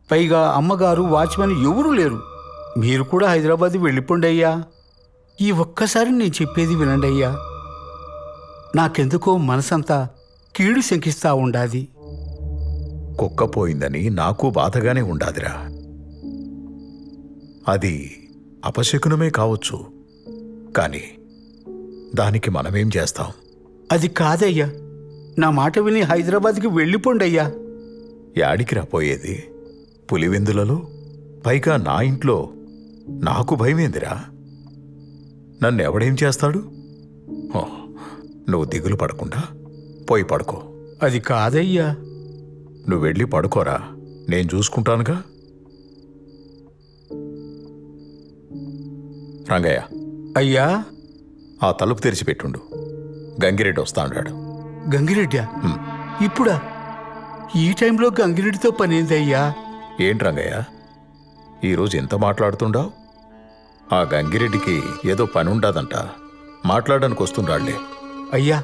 పైగా అమ్మగారు, వాచ్మెన్ ఎవరూ లేరు. మీరు కూడా హైదరాబాద్ వెళ్ళిపోండి అయ్యా. ఈ ఒక్కసారి నేను చెప్పేది వినండి అయ్యా. నాకెందుకో మనసంతా కీడు శంకిస్తా ఉండాది. కుక్క పోయిందని నాకు బాధగానే ఉండాదిరా. అది అపశకునమే కావచ్చు, కానీ దానికి మనమేం చేస్తాం? అది కాదయ్యా, నా మాట విని హైదరాబాద్కి వెళ్ళిపోండి అయ్యా. యాడికి రాపోయేది? పులివెందులలో, పైగా నా ఇంట్లో. నాకు భయమేందిరా? నన్నెవడేం చేస్తాడు? నువ్వు దిగులు పడకుండా పోయి పడుకో. అది కాదయ్యా. నువ్వు వెళ్ళి పడుకోరా, నేను చూసుకుంటానుగా. రంగయ్య. అయ్యా. ఆ తలుపు తెరిచిపెట్టుండు, గంగిరెడ్డి వస్తా అన్నాడు. గంగిరెడ్డా? ఇప్పుడా? ఈ టైంలో గంగిరెడ్డితో పనేందయ్యా? ఏంటి రంగయ్య, ఈరోజు ఎంత మాట్లాడుతుండావు? ఆ గంగిరెడ్డికి ఏదో పని ఉండదంట, మాట్లాడడానికి వస్తుండాళ్లే. అయ్యా,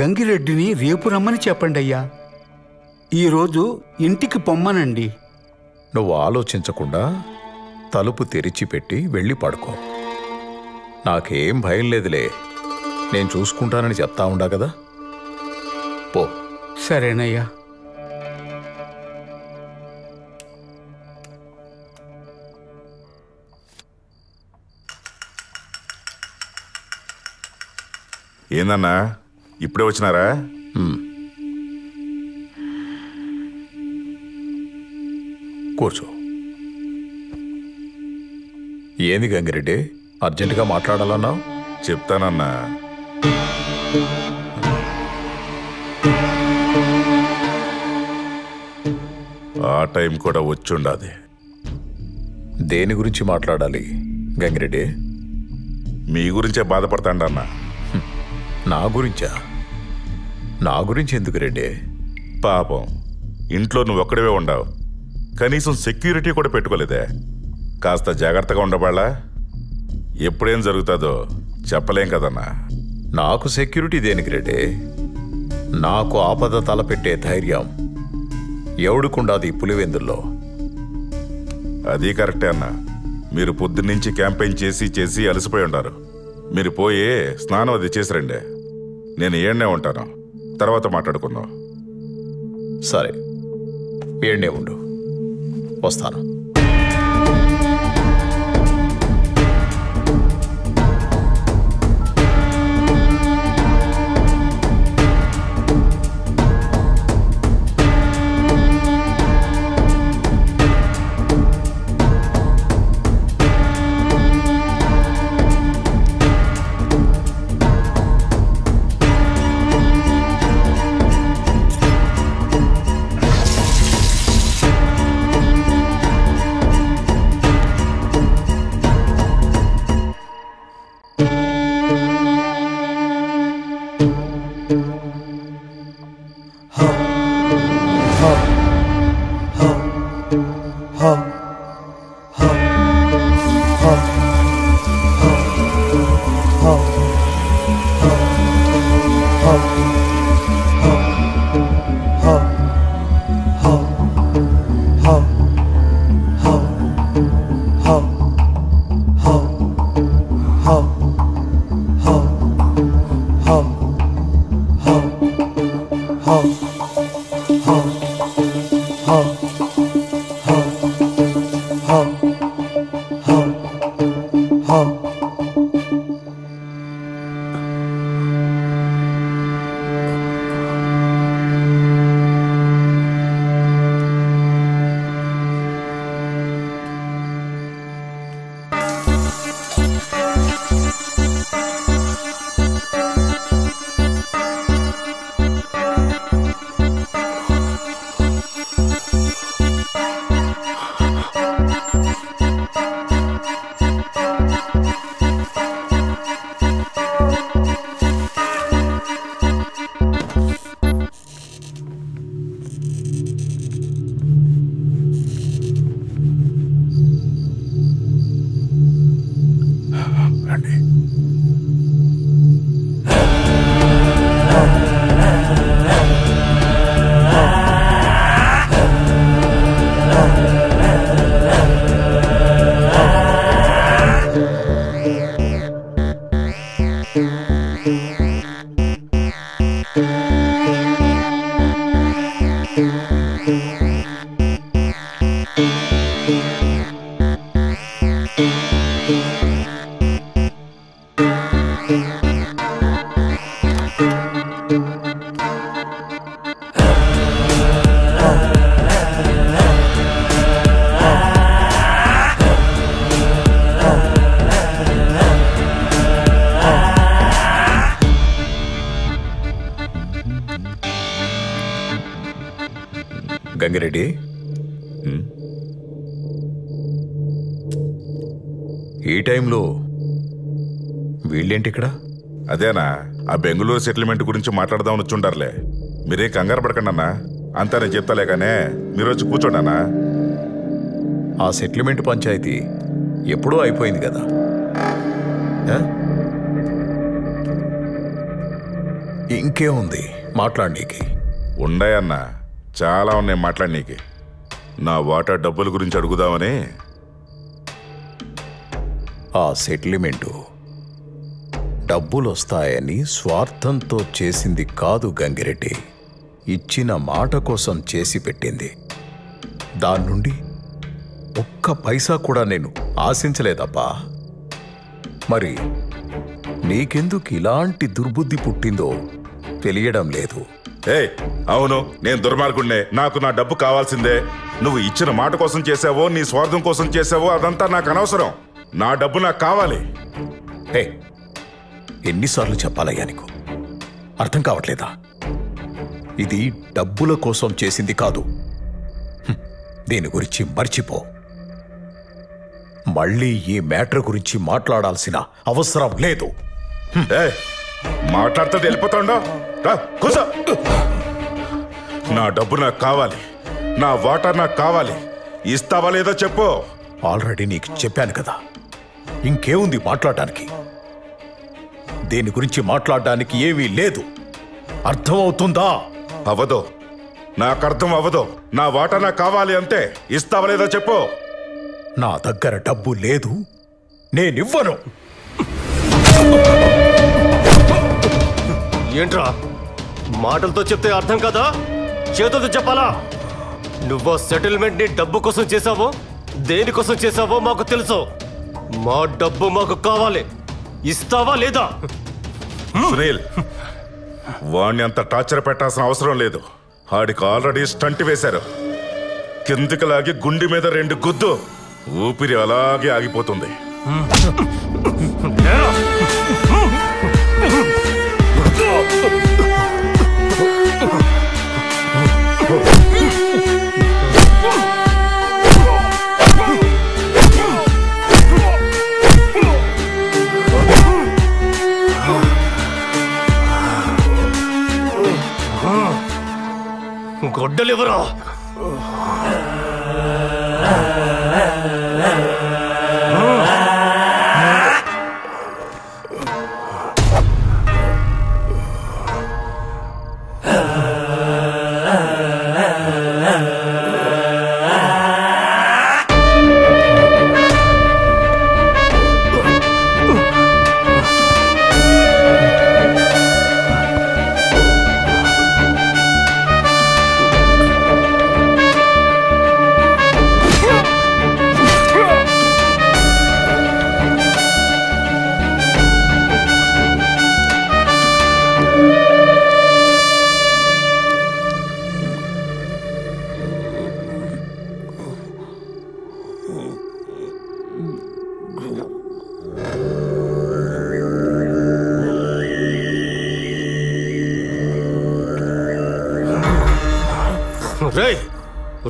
గంగిరెడ్డిని రేపు రమ్మని చెప్పండి అయ్యా. ఈరోజు ఇంటికి పొమ్మనండి. నువ్వు ఆలోచించకుండా తలుపు తెరిచిపెట్టి వెళ్ళి పడుకో. నాకేం భయం లేదులే, నేను చూసుకుంటానని చెప్తా ఉండా కదా. పో. సరేనయ్యా. ఏందన్నా, ఇప్పుడే వచ్చినారా? కూర్చో. ఏంది గంగిరెడ్డి, అర్జెంటుగా మాట్లాడాలన్నావు? చెప్తానన్నా. ఆ టైం కూడా వచ్చుండాది. దేని గురించి మాట్లాడాలి గంగిరెడ్డి? మీ గురించే బాధపడతాండన్నా. నా గురించా? నా గురించి ఎందుకు రెడ్డి? పాపం, ఇంట్లో నువ్వు ఒక్కడివే ఉండవు, కనీసం సెక్యూరిటీ కూడా పెట్టుకోలేదే. కాస్త జాగ్రత్తగా ఉండబాళ్ళా? ఎప్పుడేం జరుగుతుందో చెప్పలేం కదన్నా. నాకు సెక్యూరిటీ దేనికి రెడ్డి? నాకు ఆపద తలపెట్టే ధైర్యం ఎవడుకుండాది పులివెందుల్లో. అది కరెక్టే అన్న. మీరు పొద్దున్నుంచి క్యాంపెయిన్ చేసి చేసి అలసిపోయి ఉంటారు. మీరు పోయి స్నానం అది చేసి రండి. నేను ఏడ్నే ఉంటాను, తర్వాత మాట్లాడుకుందాం. సరే, ఏడ్నే ఉండు, వస్తాను. గంగిరెడ్డి, ఈ టైంలో వీళ్ళేంటి ఇక్కడ? అదేనా, ఆ బెంగళూరు సెటిల్మెంట్ గురించి మాట్లాడదామని వచ్చుంటారులే. మీరే కంగారు పడకండి అన్నా, అంతా నేను చెప్తాలే కానీ మీరు వచ్చి కూర్చోండి అన్నా. ఆ సెటిల్మెంట్ పంచాయతీ ఎప్పుడూ అయిపోయింది కదా. ఇంకేముంది మాట్లాడనీకి? ఉండయన్నా, చాలా ఉన్నాయి మాట్లాడనీకి. నా వాటా డబ్బుల గురించి అడుగుదామని. ఆ సెటిల్మెంటు డబ్బులు వస్తాయని స్వార్థంతో చేసింది కాదు గంగిరెడ్డి, ఇచ్చిన మాట కోసం చేసి పెట్టింది. దాని నుండి ఒక్క పైసా కూడా నేను ఆశించలేదబ్బా. మరి నీకెందుకు ఇలాంటి దుర్బుద్ధి పుట్టిందో తెలియడం లేదు. అవును, నేను దుర్మార్గుడినే, నాకు నా డబ్బు కావాల్సిందే. నువ్వు ఇచ్చిన మాట కోసం చేసావో నీ స్వార్థం కోసం చేసావో అదంతా నాకు అనవసరం. నా డబ్బు నాకు కావాలి. ఎన్నిసార్లు చెప్పాలయ్యా నీకు? అర్థం కావట్లేదా? ఇది డబ్బుల కోసం చేసింది కాదు. దీని గురించి మర్చిపో. మళ్ళీ ఈ మ్యాటర్ గురించి మాట్లాడాల్సిన అవసరం లేదు. మాట్లాడితే వెళ్ళిపోతాండో. కూసో. నా డబ్బు నాకు కావాలి, నా వాటా నాకు కావాలి. ఇస్తావా లేదో చెప్పు. ఆల్రెడీ నీకు చెప్పాను కదా, ఇంకేముంది మాట్లాడడానికి? దేని గురించి మాట్లాడడానికి ఏమీ లేదు. అర్థమవుతుందా? అవదో, నాకు అర్థం అవ్వదు. నా వాటా నాకు కావాలి అంతే. ఇస్తావా లేదా చెప్పు. నా దగ్గర డబ్బు లేదు, నేనివ్వను. ఏంట్రా మాటలతో చెప్తే అర్థం కదా, చేతులతో చెప్పాలా? నువ్వు సెటిల్మెంట్ ని డబ్బు కోసం చేసావో దేనికోసం చేసావో మాకు తెలుసు. మా డబ్బు మాకు కావాలి, ఇస్తావా లేదా? సునీల్, వాణ్ణి అంత టార్చర్ పెట్టాల్సిన అవసరం లేదు. ఆడికి ఆల్రెడీ స్టంట్ వేశారు. కిందికి లాగి గుండె మీద 2 గుద్దు, ఊపిరి అలాగే ఆగిపోతుంది. గొడ్డలివరా? రేయ్,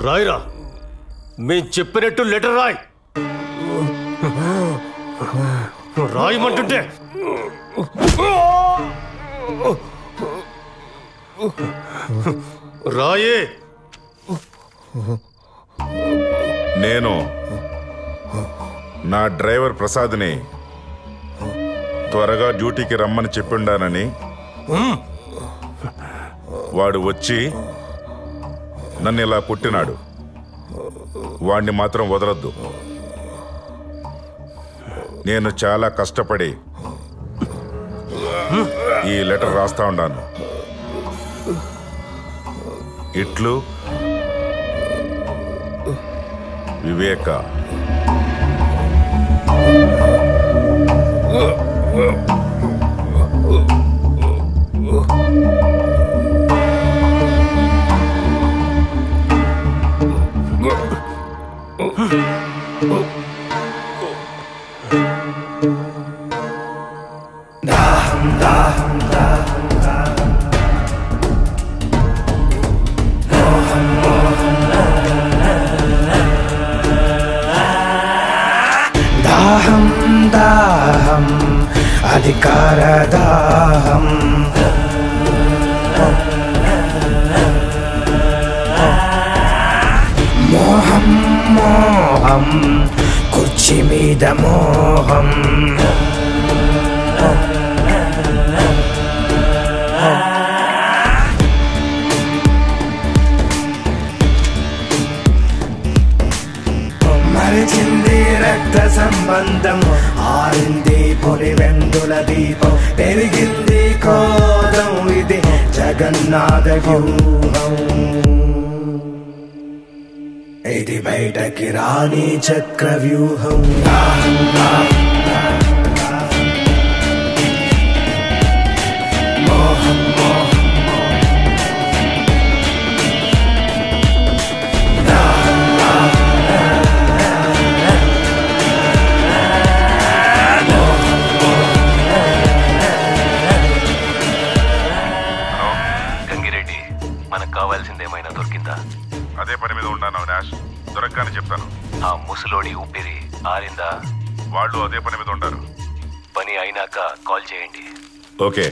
రాయిరా. మేము చెప్పినట్టు లెటర్ రాయ్. రాయమంటుంటే రాయే. నేను నా డ్రైవర్ ప్రసాద్ని త్వరగా డ్యూటీకి రమ్మని చెప్పిండానని, వాడు వచ్చి నన్ను ఇలా కొట్టినాడు. వాణ్ణి మాత్రం వదలొద్దు. నేను చాలా కష్టపడి ఈ లెటర్ రాస్తా ఉన్నాను. ఇట్లు వివేక. దాహం దాహం అధికార దాహం, మోహం మోహం కుర్చీ మీద మోహం, మరిచింది రక్త సంబంధం, ఆరింది పొలివెందుల దీపం, పెరిగింది క్రోధం, ఇది జగన్నాథ వ్యూహం, ఇది బయటకి రాని చక్ర వ్యూహం. మోహం మోహం గంగిరెడ్డి, మనకు కావాల్సిందేమైనా దొరికిందా? అదే పని మీద ఉన్నాను డాష్. దొరకగానే చెప్తాను. ఆ ముసలోడి ఊపిరి ఆరిందా? వాళ్ళు అదే పని మీద ఉంటారు. పని అయినాక కాల్ చేయండి. ఓకే.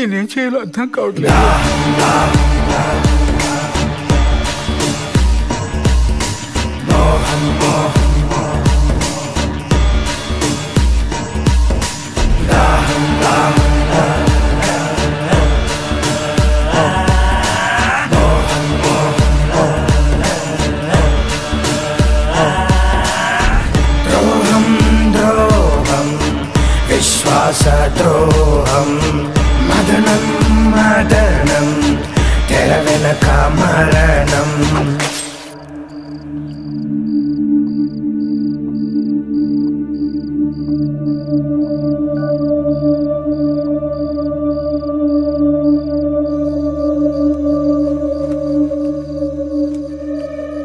నేనేం చేయాలో అర్థం కావట్లేదు. విశ్వాసద్రోహం మదనం మదనం తెర వెనక మరణం.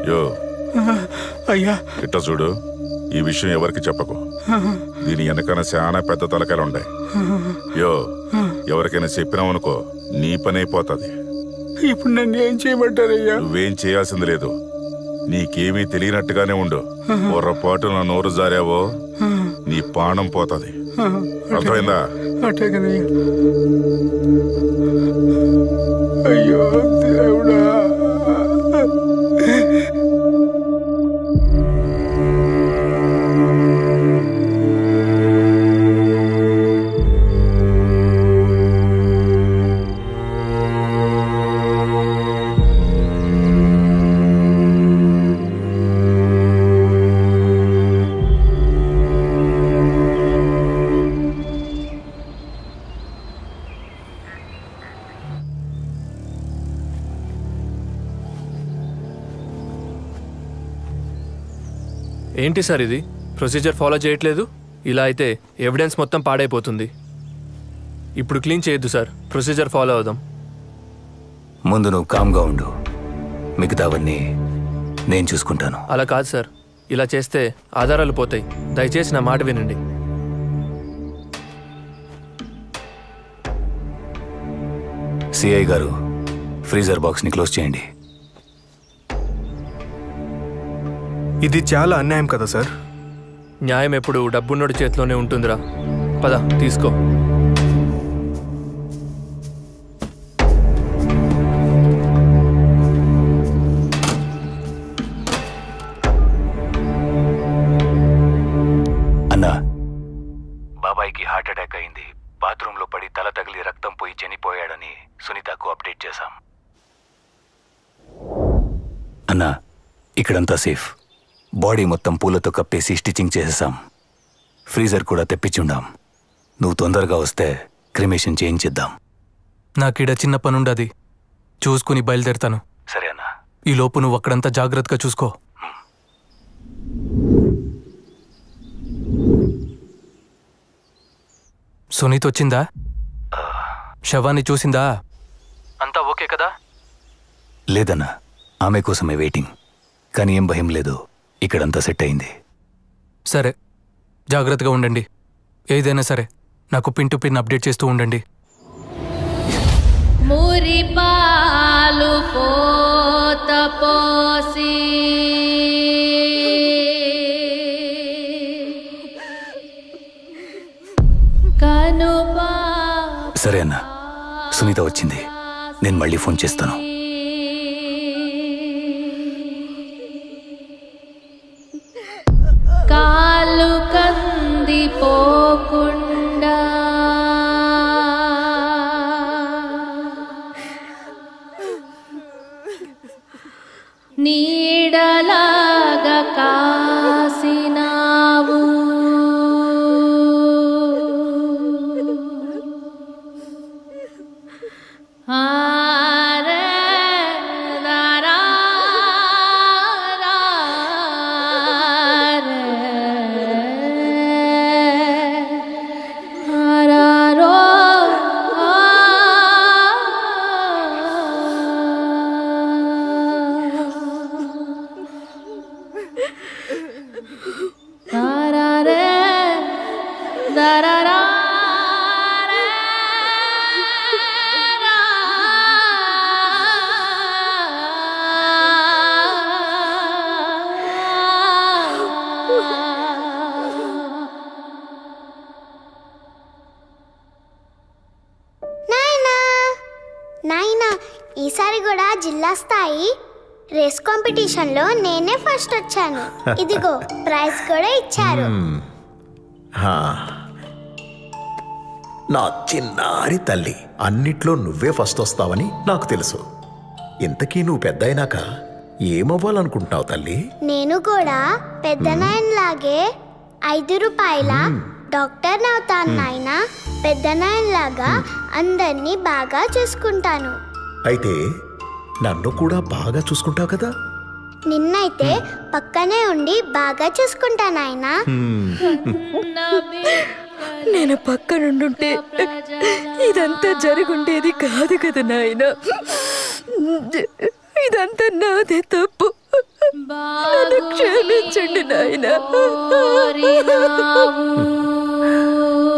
యో అయ్యా ఇట్ట చూడు, ఈ విషయం ఎవరికి చెప్పకు. దీని వెనకన చాలా పెద్ద తలకాయలు ఉన్నాయి. యో ఎవరికైనా చెప్పినావనుకో నీ పని అయిపోతుంది. ఇప్పుడు నన్ను ఏం చేయమంటారయ్యా? నువ్వేం చేయాల్సింది లేదు. నీకేమీ తెలియనట్టుగానే ఉండు. పొరపాటు నా నోరు జారావో నీ ప్రాణం పోతుంది. అర్థమైందా? అట్టగనయ్యా. అయ్యో దేవుడా. ఏంటి సార్ ఇది? ప్రొసీజర్ ఫాలో చేయట్లేదు. ఇలా అయితే ఎవిడెన్స్ మొత్తం పాడైపోతుంది. ఇప్పుడు క్లీన్ చేయొద్దు సార్, ప్రొసీజర్ ఫాలో అవుదాం. ముందు నువ్వు కామ్గా ఉండు, మిగతావన్నీ నేను చూసుకుంటాను. అలా కాదు సార్, ఇలా చేస్తే ఆధారాలు పోతాయి. దయచేసి నా మాట వినండి. సిఐ గారు, ఫ్రీజర్ బాక్స్ని క్లోజ్ చేయండి. ఇది చాలా అన్యాయం కదా సార్? న్యాయం ఎప్పుడు డబ్బున్నోడి చేతిలోనే ఉంటుందిరా. పద తీసుకో. అన్నా, బాబాయ్కి హార్ట్ అటాక్ అయింది. బాత్రూంలో పడి తల తగిలి రక్తం పోయి చనిపోయాడని సునీతకు అప్డేట్ చేశాం. అన్నా, ఇక్కడంతా సేఫ్. బాడీ మొత్తం పూలతో కప్పేసి స్టిచ్చింగ్ చేసేసాం. ఫ్రీజర్ కూడా తెప్పించుండాం. నువ్వు తొందరగా వస్తే క్రిమేషన్ చేయించిద్దాం. నాకిడ చిన్న పనుండది, చూసుకుని బయలుదేరుతాను. సరే అన్నా. ఈ లోపు నువ్వు అక్కడంతా జాగ్రత్తగా చూసుకో. సునీత్ వచ్చిందా? శవాన్ని చూసిందా? అంతా ఓకే కదా? లేదన్నా, ఆమె కోసమే వెయిటింగ్. కానీ ఏం భయం లేదు, ఇక్కడంతా సెట్ అయింది. సరే, జాగ్రత్తగా ఉండండి. ఏదైనా సరే నాకు పిన్ టు పిన్ అప్డేట్ చేస్తూ ఉండండి. మురిపాలు పోత పోసి కనుపా. సరే అన్నా, సునీత వచ్చింది. నేను మళ్ళీ ఫోన్ చేస్తాను. కాలు కందిపోకుండా నీడలాగా కాసినావు. నాయనా ఈసారి కూడా జిల్లా స్థాయి రేస్ కాంపిటీషన్లో నేనే ఫస్ట్ వచ్చాను. ఇదిగో ప్రైజ్ కూడా ఇచ్చారు. నా చిన్నారి తల్లి, అన్నిట్లో నువ్వే ఫస్ట్ వస్తావని నాకు తెలుసు. ఇంతకీ నువ్వు పెద్ద అయినాక ఏమవ్వాలనుకుంటున్నావు తల్లి? నేను కూడా పెద్ద నాయనలాగే 5 రూపాయల డాక్టర్ అవుతాను నాయనా. పెద్ద నాయనలాగా అందరినీ బాగా చూసుకుంటాను. అయితే నన్ను కూడా బాగా చూసుకుంటావు కదా? నిన్నైతే పక్కనే ఉండి బాగా చూసుకుంటా నాయనా. నేను పక్కనుండుంటే ఇదంతా జరుగుండేది కాదు కదా నాయన. ఇదంతా నాదే తప్పు. నన్ను క్షమించండి నాయన.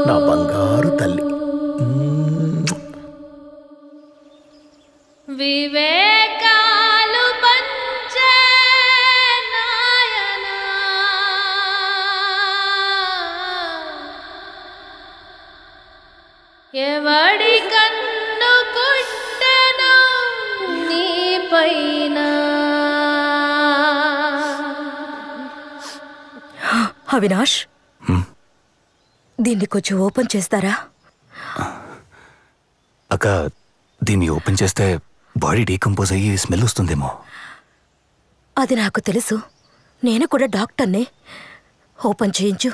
నా బంగారు తల్లి. వివేకాలు పంచే నాయనా, ఎవడి కన్ను కుట్టెను నీ పైన. అవినాష్, దీన్ని కొంచెం ఓపెన్ చేస్తారా? అక్క, దీన్ని ఓపెన్ చేస్తే బాడీ డీకంపోజ్ అయ్యి స్మెల్ వస్తుందేమో. అది నాకు తెలుసు. నేను కూడా డాక్టర్నే. ఓపెన్ చేయించు.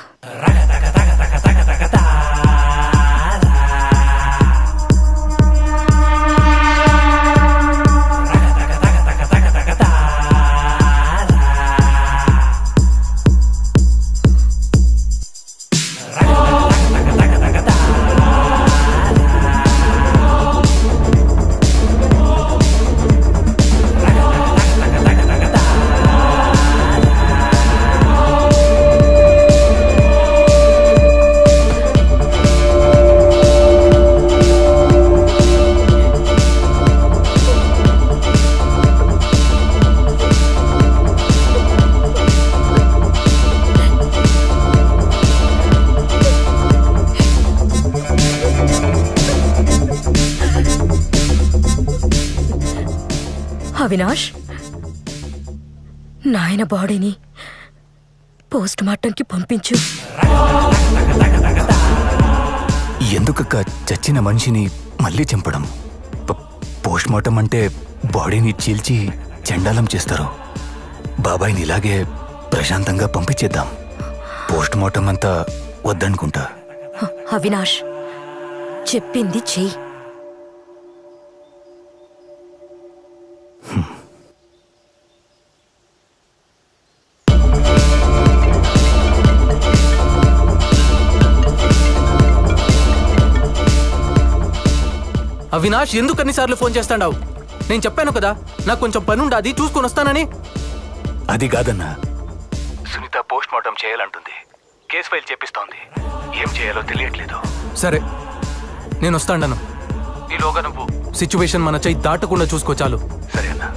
అవినాష్, నాయన బాడీని పోస్ట్ మార్టంకి పంపించు. ఎందుకక్క చచ్చిన మనిషిని మళ్ళీ చంపడం? పోస్ట్ మార్టం అంటే బాడీని చీల్చి చండాలం చేస్తారు. బాబాయ్ని ఇలాగే ప్రశాంతంగా పంపించేద్దాం. పోస్ట్ మార్టం అంతా వద్దనుకుంటా. అవినాష్, చెప్పింది చెయ్యి. అవినాష్, ఎందుకు అన్నిసార్లు ఫోన్ చేస్తాడావు? నేను చెప్పాను కదా, నాకు కొంచెం పని ఉండాది, చూసుకొని వస్తానని. అది కాదన్నా, సునీత పోస్ట్ మార్టం చేయాలంటుంది. కేసు ఫైల్ చేపిస్తోంది. ఏం చేయాలో తెలియట్లేదు. సరే, నేను వస్తాను. ఈలోగా నువ్వు సిచ్యువేషన్ మన చెయ్యి దాటకుండా చూసుకో చాలు. సరే అన్నా.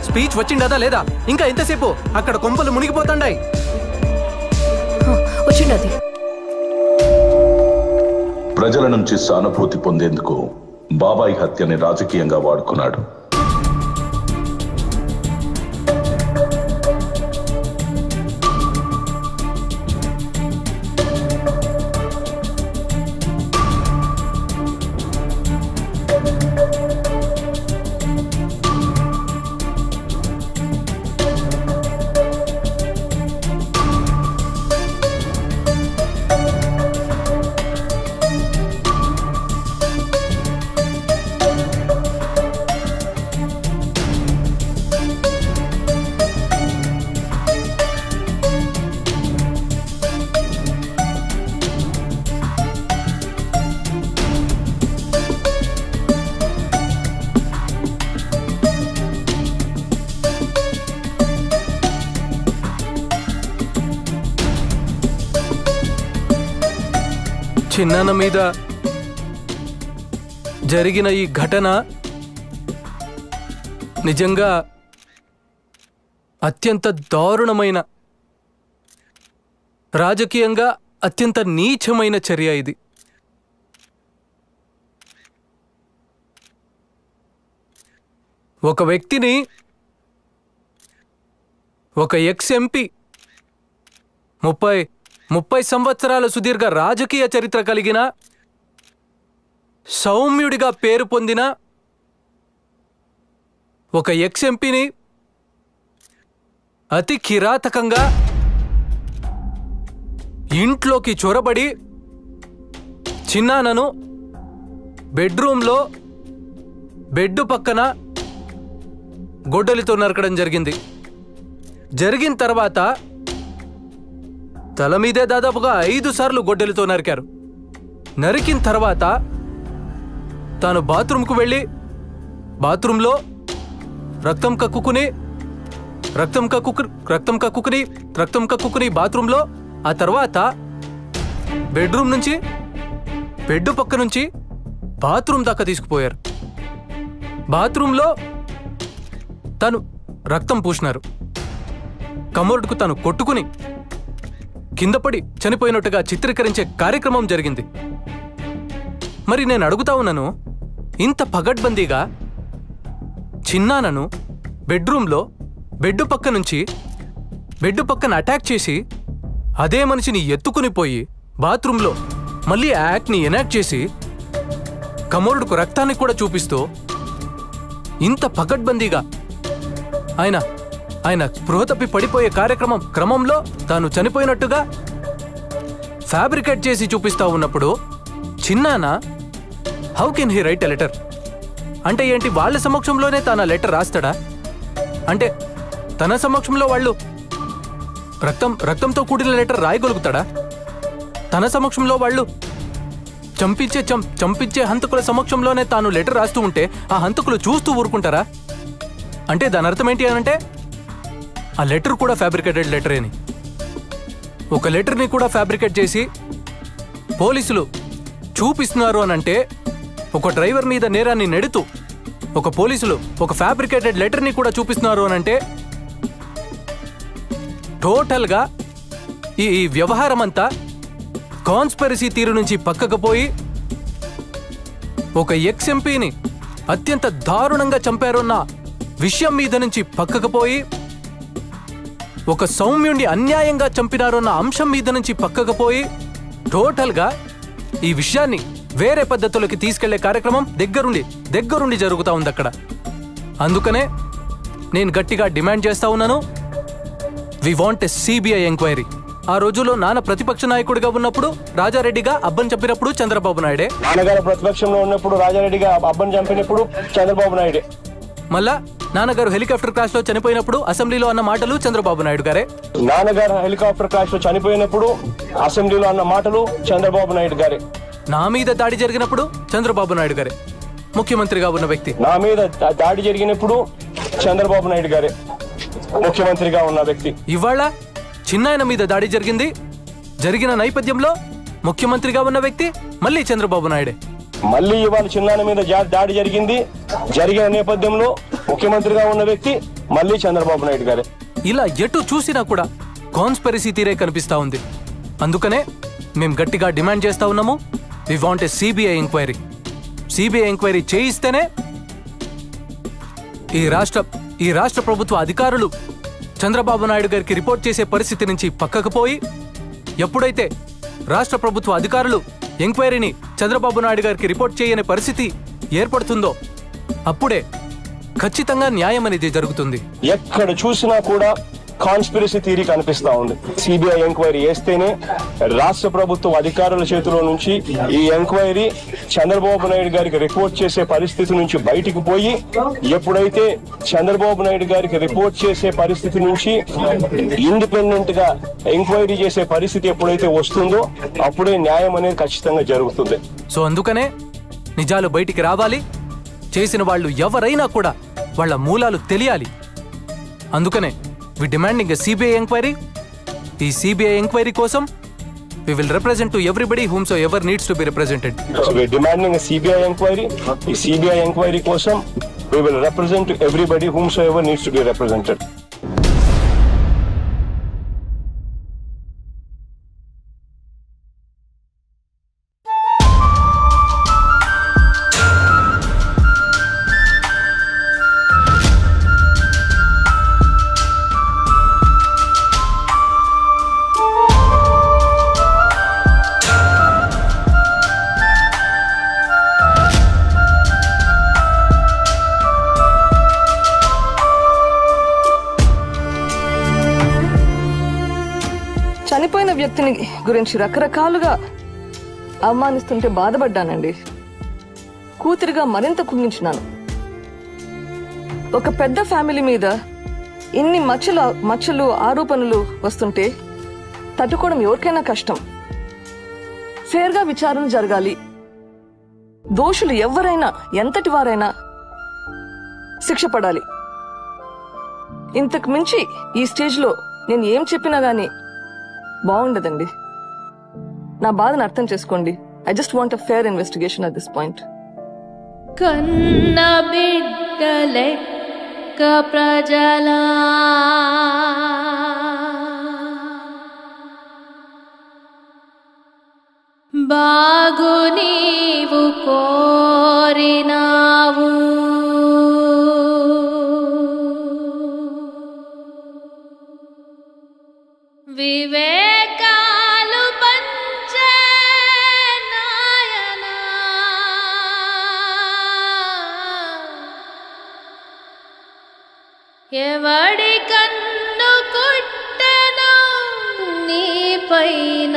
స్పీచ్ వచ్చిండదా లేదా? ఇంకా ఎంతసేపు? అక్కడ కొంపలు మునిగిపోతాండాయి. వచ్చిండది. ప్రజల నుంచి సానుభూతి పొందేందుకు బాబాయ్ హత్యని రాజకీయంగా వాడుకున్నాడు. చిన్నాన్న మీద జరిగిన ఈ ఘటన నిజంగా అత్యంత దారుణమైన, రాజకీయంగా అత్యంత నీచమైన చర్య ఇది. ఒక వ్యక్తిని, ఒక ఎక్స్ ఎంపీ 30 సంవత్సరాల సుదీర్ఘ రాజకీయ చరిత్ర కలిగిన, సౌమ్యుడిగా పేరు పొందిన ఒక ఎక్స్ ఎంపీని అతి కిరాతకంగా ఇంట్లోకి చొరబడి చిన్నానను బెడ్రూమ్లో బెడ్ పక్కన గొడ్డలితో నరకడం జరిగింది. జరిగిన తర్వాత తల మీదే దాదాపుగా 5 సార్లు గొడ్డలితో నరికారు. నరికిన తర్వాత తాను బాత్రూంకు వెళ్ళి బాత్రూంలో రక్తం కక్కుకుని బాత్రూంలో, ఆ తర్వాత బెడ్రూమ్ నుంచి బెడ్ పక్క నుంచి బాత్రూమ్ దాకా తీసుకుపోయారు. బాత్రూంలో తను రక్తం పూసినారు. కమోడ్కు తను కొట్టుకుని కిందపడి చనిపోయినట్టుగా చిత్రీకరించే కార్యక్రమం జరిగింది. మరి నేను అడుగుతా ఉన్నాను, ఇంత పగడ్బందీగా చిన్నానను బెడ్రూమ్లో బెడ్ పక్కన అటాక్ చేసి అదే మనిషిని ఎత్తుకుని పోయి బాత్రూంలో మళ్ళీ యాక్ట్ని ఎనాక్ట్ చేసి కమోడ్కు రక్తాన్ని కూడా చూపిస్తూ ఇంత పగడ్బందీగా ఆయన స్పృహ తప్పి పడిపోయే క్రమంలో తాను చనిపోయినట్టుగా ఫ్యాబ్రికేట్ చేసి చూపిస్తా ఉన్నప్పుడు చిన్నాన how can he write a letter? అంటే ఏంటి, వాళ్ళ సమక్షంలోనే తాను ఆ లెటర్ రాస్తాడా? అంటే తన సమక్షంలో వాళ్ళు రక్తంతో కూడిన లెటర్ రాయగలుగుతాడా? తన సమక్షంలో వాళ్ళు చంపించే హంతకుల సమక్షంలోనే తాను లెటర్ రాస్తూ ఉంటే ఆ హంతకులు చూస్తూ ఊరుకుంటారా? అంటే దాని అర్థం ఏంటి అనంటే ఆ లెటర్ కూడా ఫ్యాబ్రికేటెడ్ లెటరే అని. ఒక లెటర్ని కూడా ఫ్యాబ్రికేట్ చేసి పోలీసులు చూపిస్తున్నారు అనంటే, ఒక డ్రైవర్ మీద నేరాన్ని నెడుతూ ఒక పోలీసులు ఒక ఫ్యాబ్రికేటెడ్ లెటర్ని కూడా చూపిస్తున్నారు అనంటే, టోటల్గా ఈ వ్యవహారం అంతా కాన్స్పిరసీ తీరు నుంచి పక్కకు పోయి ఒక ఎక్స్ ఎంపీని అత్యంత దారుణంగా చంపారన్న విషయం మీద నుంచి పక్కకు పోయి ఒక సౌమ్యుణ్ణి అన్యాయంగా చంపినారన్న అంశం మీద నుంచి పక్కకు పోయి టోటల్గా ఈ విషయాన్ని వేరే పద్ధతులకి తీసుకెళ్లే కార్యక్రమం దగ్గరుండి జరుగుతూ ఉంది అక్కడ. అందుకనే నేను గట్టిగా డిమాండ్ చేస్తా ఉన్నాను, we want a CBI enquiry. ఆ రోజుల్లో నాన్న ప్రతిపక్ష నాయకుడిగా ఉన్నప్పుడు రాజారెడ్డిగా అబ్బన్ చంపినప్పుడు చంద్రబాబు నాయుడే, నాన్నగారు ప్రతిపక్షంలో ఉన్నప్పుడు రాజారెడ్డిగా అబ్బన్ చంపినప్పుడు చంద్రబాబు నాయుడే, మళ్ళా నాన్నగారు హెలికాప్టర్ క్రాష్ లో చనిపోయినప్పుడు అసెంబ్లీలో అన్న మాటలు చంద్రబాబు నాయుడు గారే, నాన్నగారు హెలికాప్టర్ క్రాష్ లో చనిపోయినప్పుడు అసెంబ్లీలో అన్న మాటలు చంద్రబాబు నాయుడు గారే, నా మీద దాడి జరిగినప్పుడు చంద్రబాబు నాయుడు గారే ముఖ్యమంత్రిగా ఉన్న వ్యక్తి, నా మీద దాడి జరిగినప్పుడు చంద్రబాబు నాయుడు గారే ముఖ్యమంత్రిగా ఉన్న వ్యక్తి. ఇవాళ చిన్నాయన మీద దాడి జరిగిన నేపథ్యంలో ముఖ్యమంత్రిగా ఉన్న వ్యక్తి మళ్ళీ చంద్రబాబు నాయుడే. మళ్ళీ ఇవాళ చిన్నాయన మీద దాడి జరిగిన నేపథ్యంలో ముఖ్యమంత్రిగా ఉన్న వ్యక్తి మళ్ళీ చంద్రబాబు నాయుడు గారే. ఇలా ఎటు చూసినా కూడా కాన్స్పిరసీ తీరే కనిపిస్తా ఉంది. అందుకనే మేము గట్టిగా డిమాండ్ చేస్తా ఉన్నాము, we want a CBI enquiry. CBI enquiry చేయిస్తేనే ఈ రాష్ట్ర ప్రభుత్వ అధికారులు చంద్రబాబు నాయుడు గారికి రిపోర్ట్ చేసే పరిస్థితి నుంచి పక్కకు పోయి, ఎప్పుడైతే రాష్ట్ర ప్రభుత్వ అధికారులు ఎంక్వైరీని చంద్రబాబు నాయుడు గారికి రిపోర్ట్ చేయని పరిస్థితి ఏర్పడుతుందో అప్పుడే ఖచ్చితంగా న్యాయం అనేది జరుగుతుంది. ఎక్కడ చూసినా కూడా కాన్స్పిరసీ థియరీ కనిపిస్తా ఉంది. సిబిఐ ఎంక్వైరీ చేస్తేనే రాష్ట్ర ప్రభుత్వ అధికారుల చేతిలో నుంచి ఈ ఎంక్వైరీ చంద్రబాబు నాయుడు గారికి రిపోర్ట్ చేసే పరిస్థితి నుంచి బయటికి పోయి, ఎప్పుడైతే చంద్రబాబు నాయుడు గారికి రిపోర్ట్ చేసే పరిస్థితి నుంచి ఇండిపెండెంట్ గా ఎంక్వైరీ చేసే పరిస్థితి ఎప్పుడైతే వస్తుందో అప్పుడే న్యాయం అనేది ఖచ్చితంగా జరుగుతుంది. సో అందుకనే నిజాలు బయటికి రావాలి, చేసిన వాళ్ళు ఎవరైనా కూడా వాళ్ళ మూలాలు తెలియాలి. అందుకనే we demanding a CBI inquiry. ఈ CBI inquiry కోసం we will represent to everybody whomsoever needs to be represented. So we are demanding a CBI inquiry. ఈ CBI inquiry కోసం we will represent to everybody whomsoever needs to be represented. వ్యక్తిని గురించి రకరకాలుగా అవమానిస్తుంటే బాధపడ్డానండి. కూతురిగా మరింత కుంగించినాను. ఒక పెద్ద family మీద ఇన్ని మచ్చలు ఆరోపణలు వస్తుంటే తట్టుకోవడం ఎవరికైనా కష్టం. ఫేర్గా విచారణ జరగాలి. దోషులు ఎవరైనా ఎంతటి వారైనా శిక్ష పడాలి. ఇంతకు మించి ఈ స్టేజ్లో నేను ఏం చెప్పినా గానీ బాగుండదండి. నా బాధను అర్థం చేసుకోండి. I just want a fair investigation at this point. కన్న బిడ్డలెక్క ప్రజలా బాగు నీవు కోరినావు, వివేకాలు పంచే నాయనా, ఎవడి కన్ను కుట్టెను నీ పైన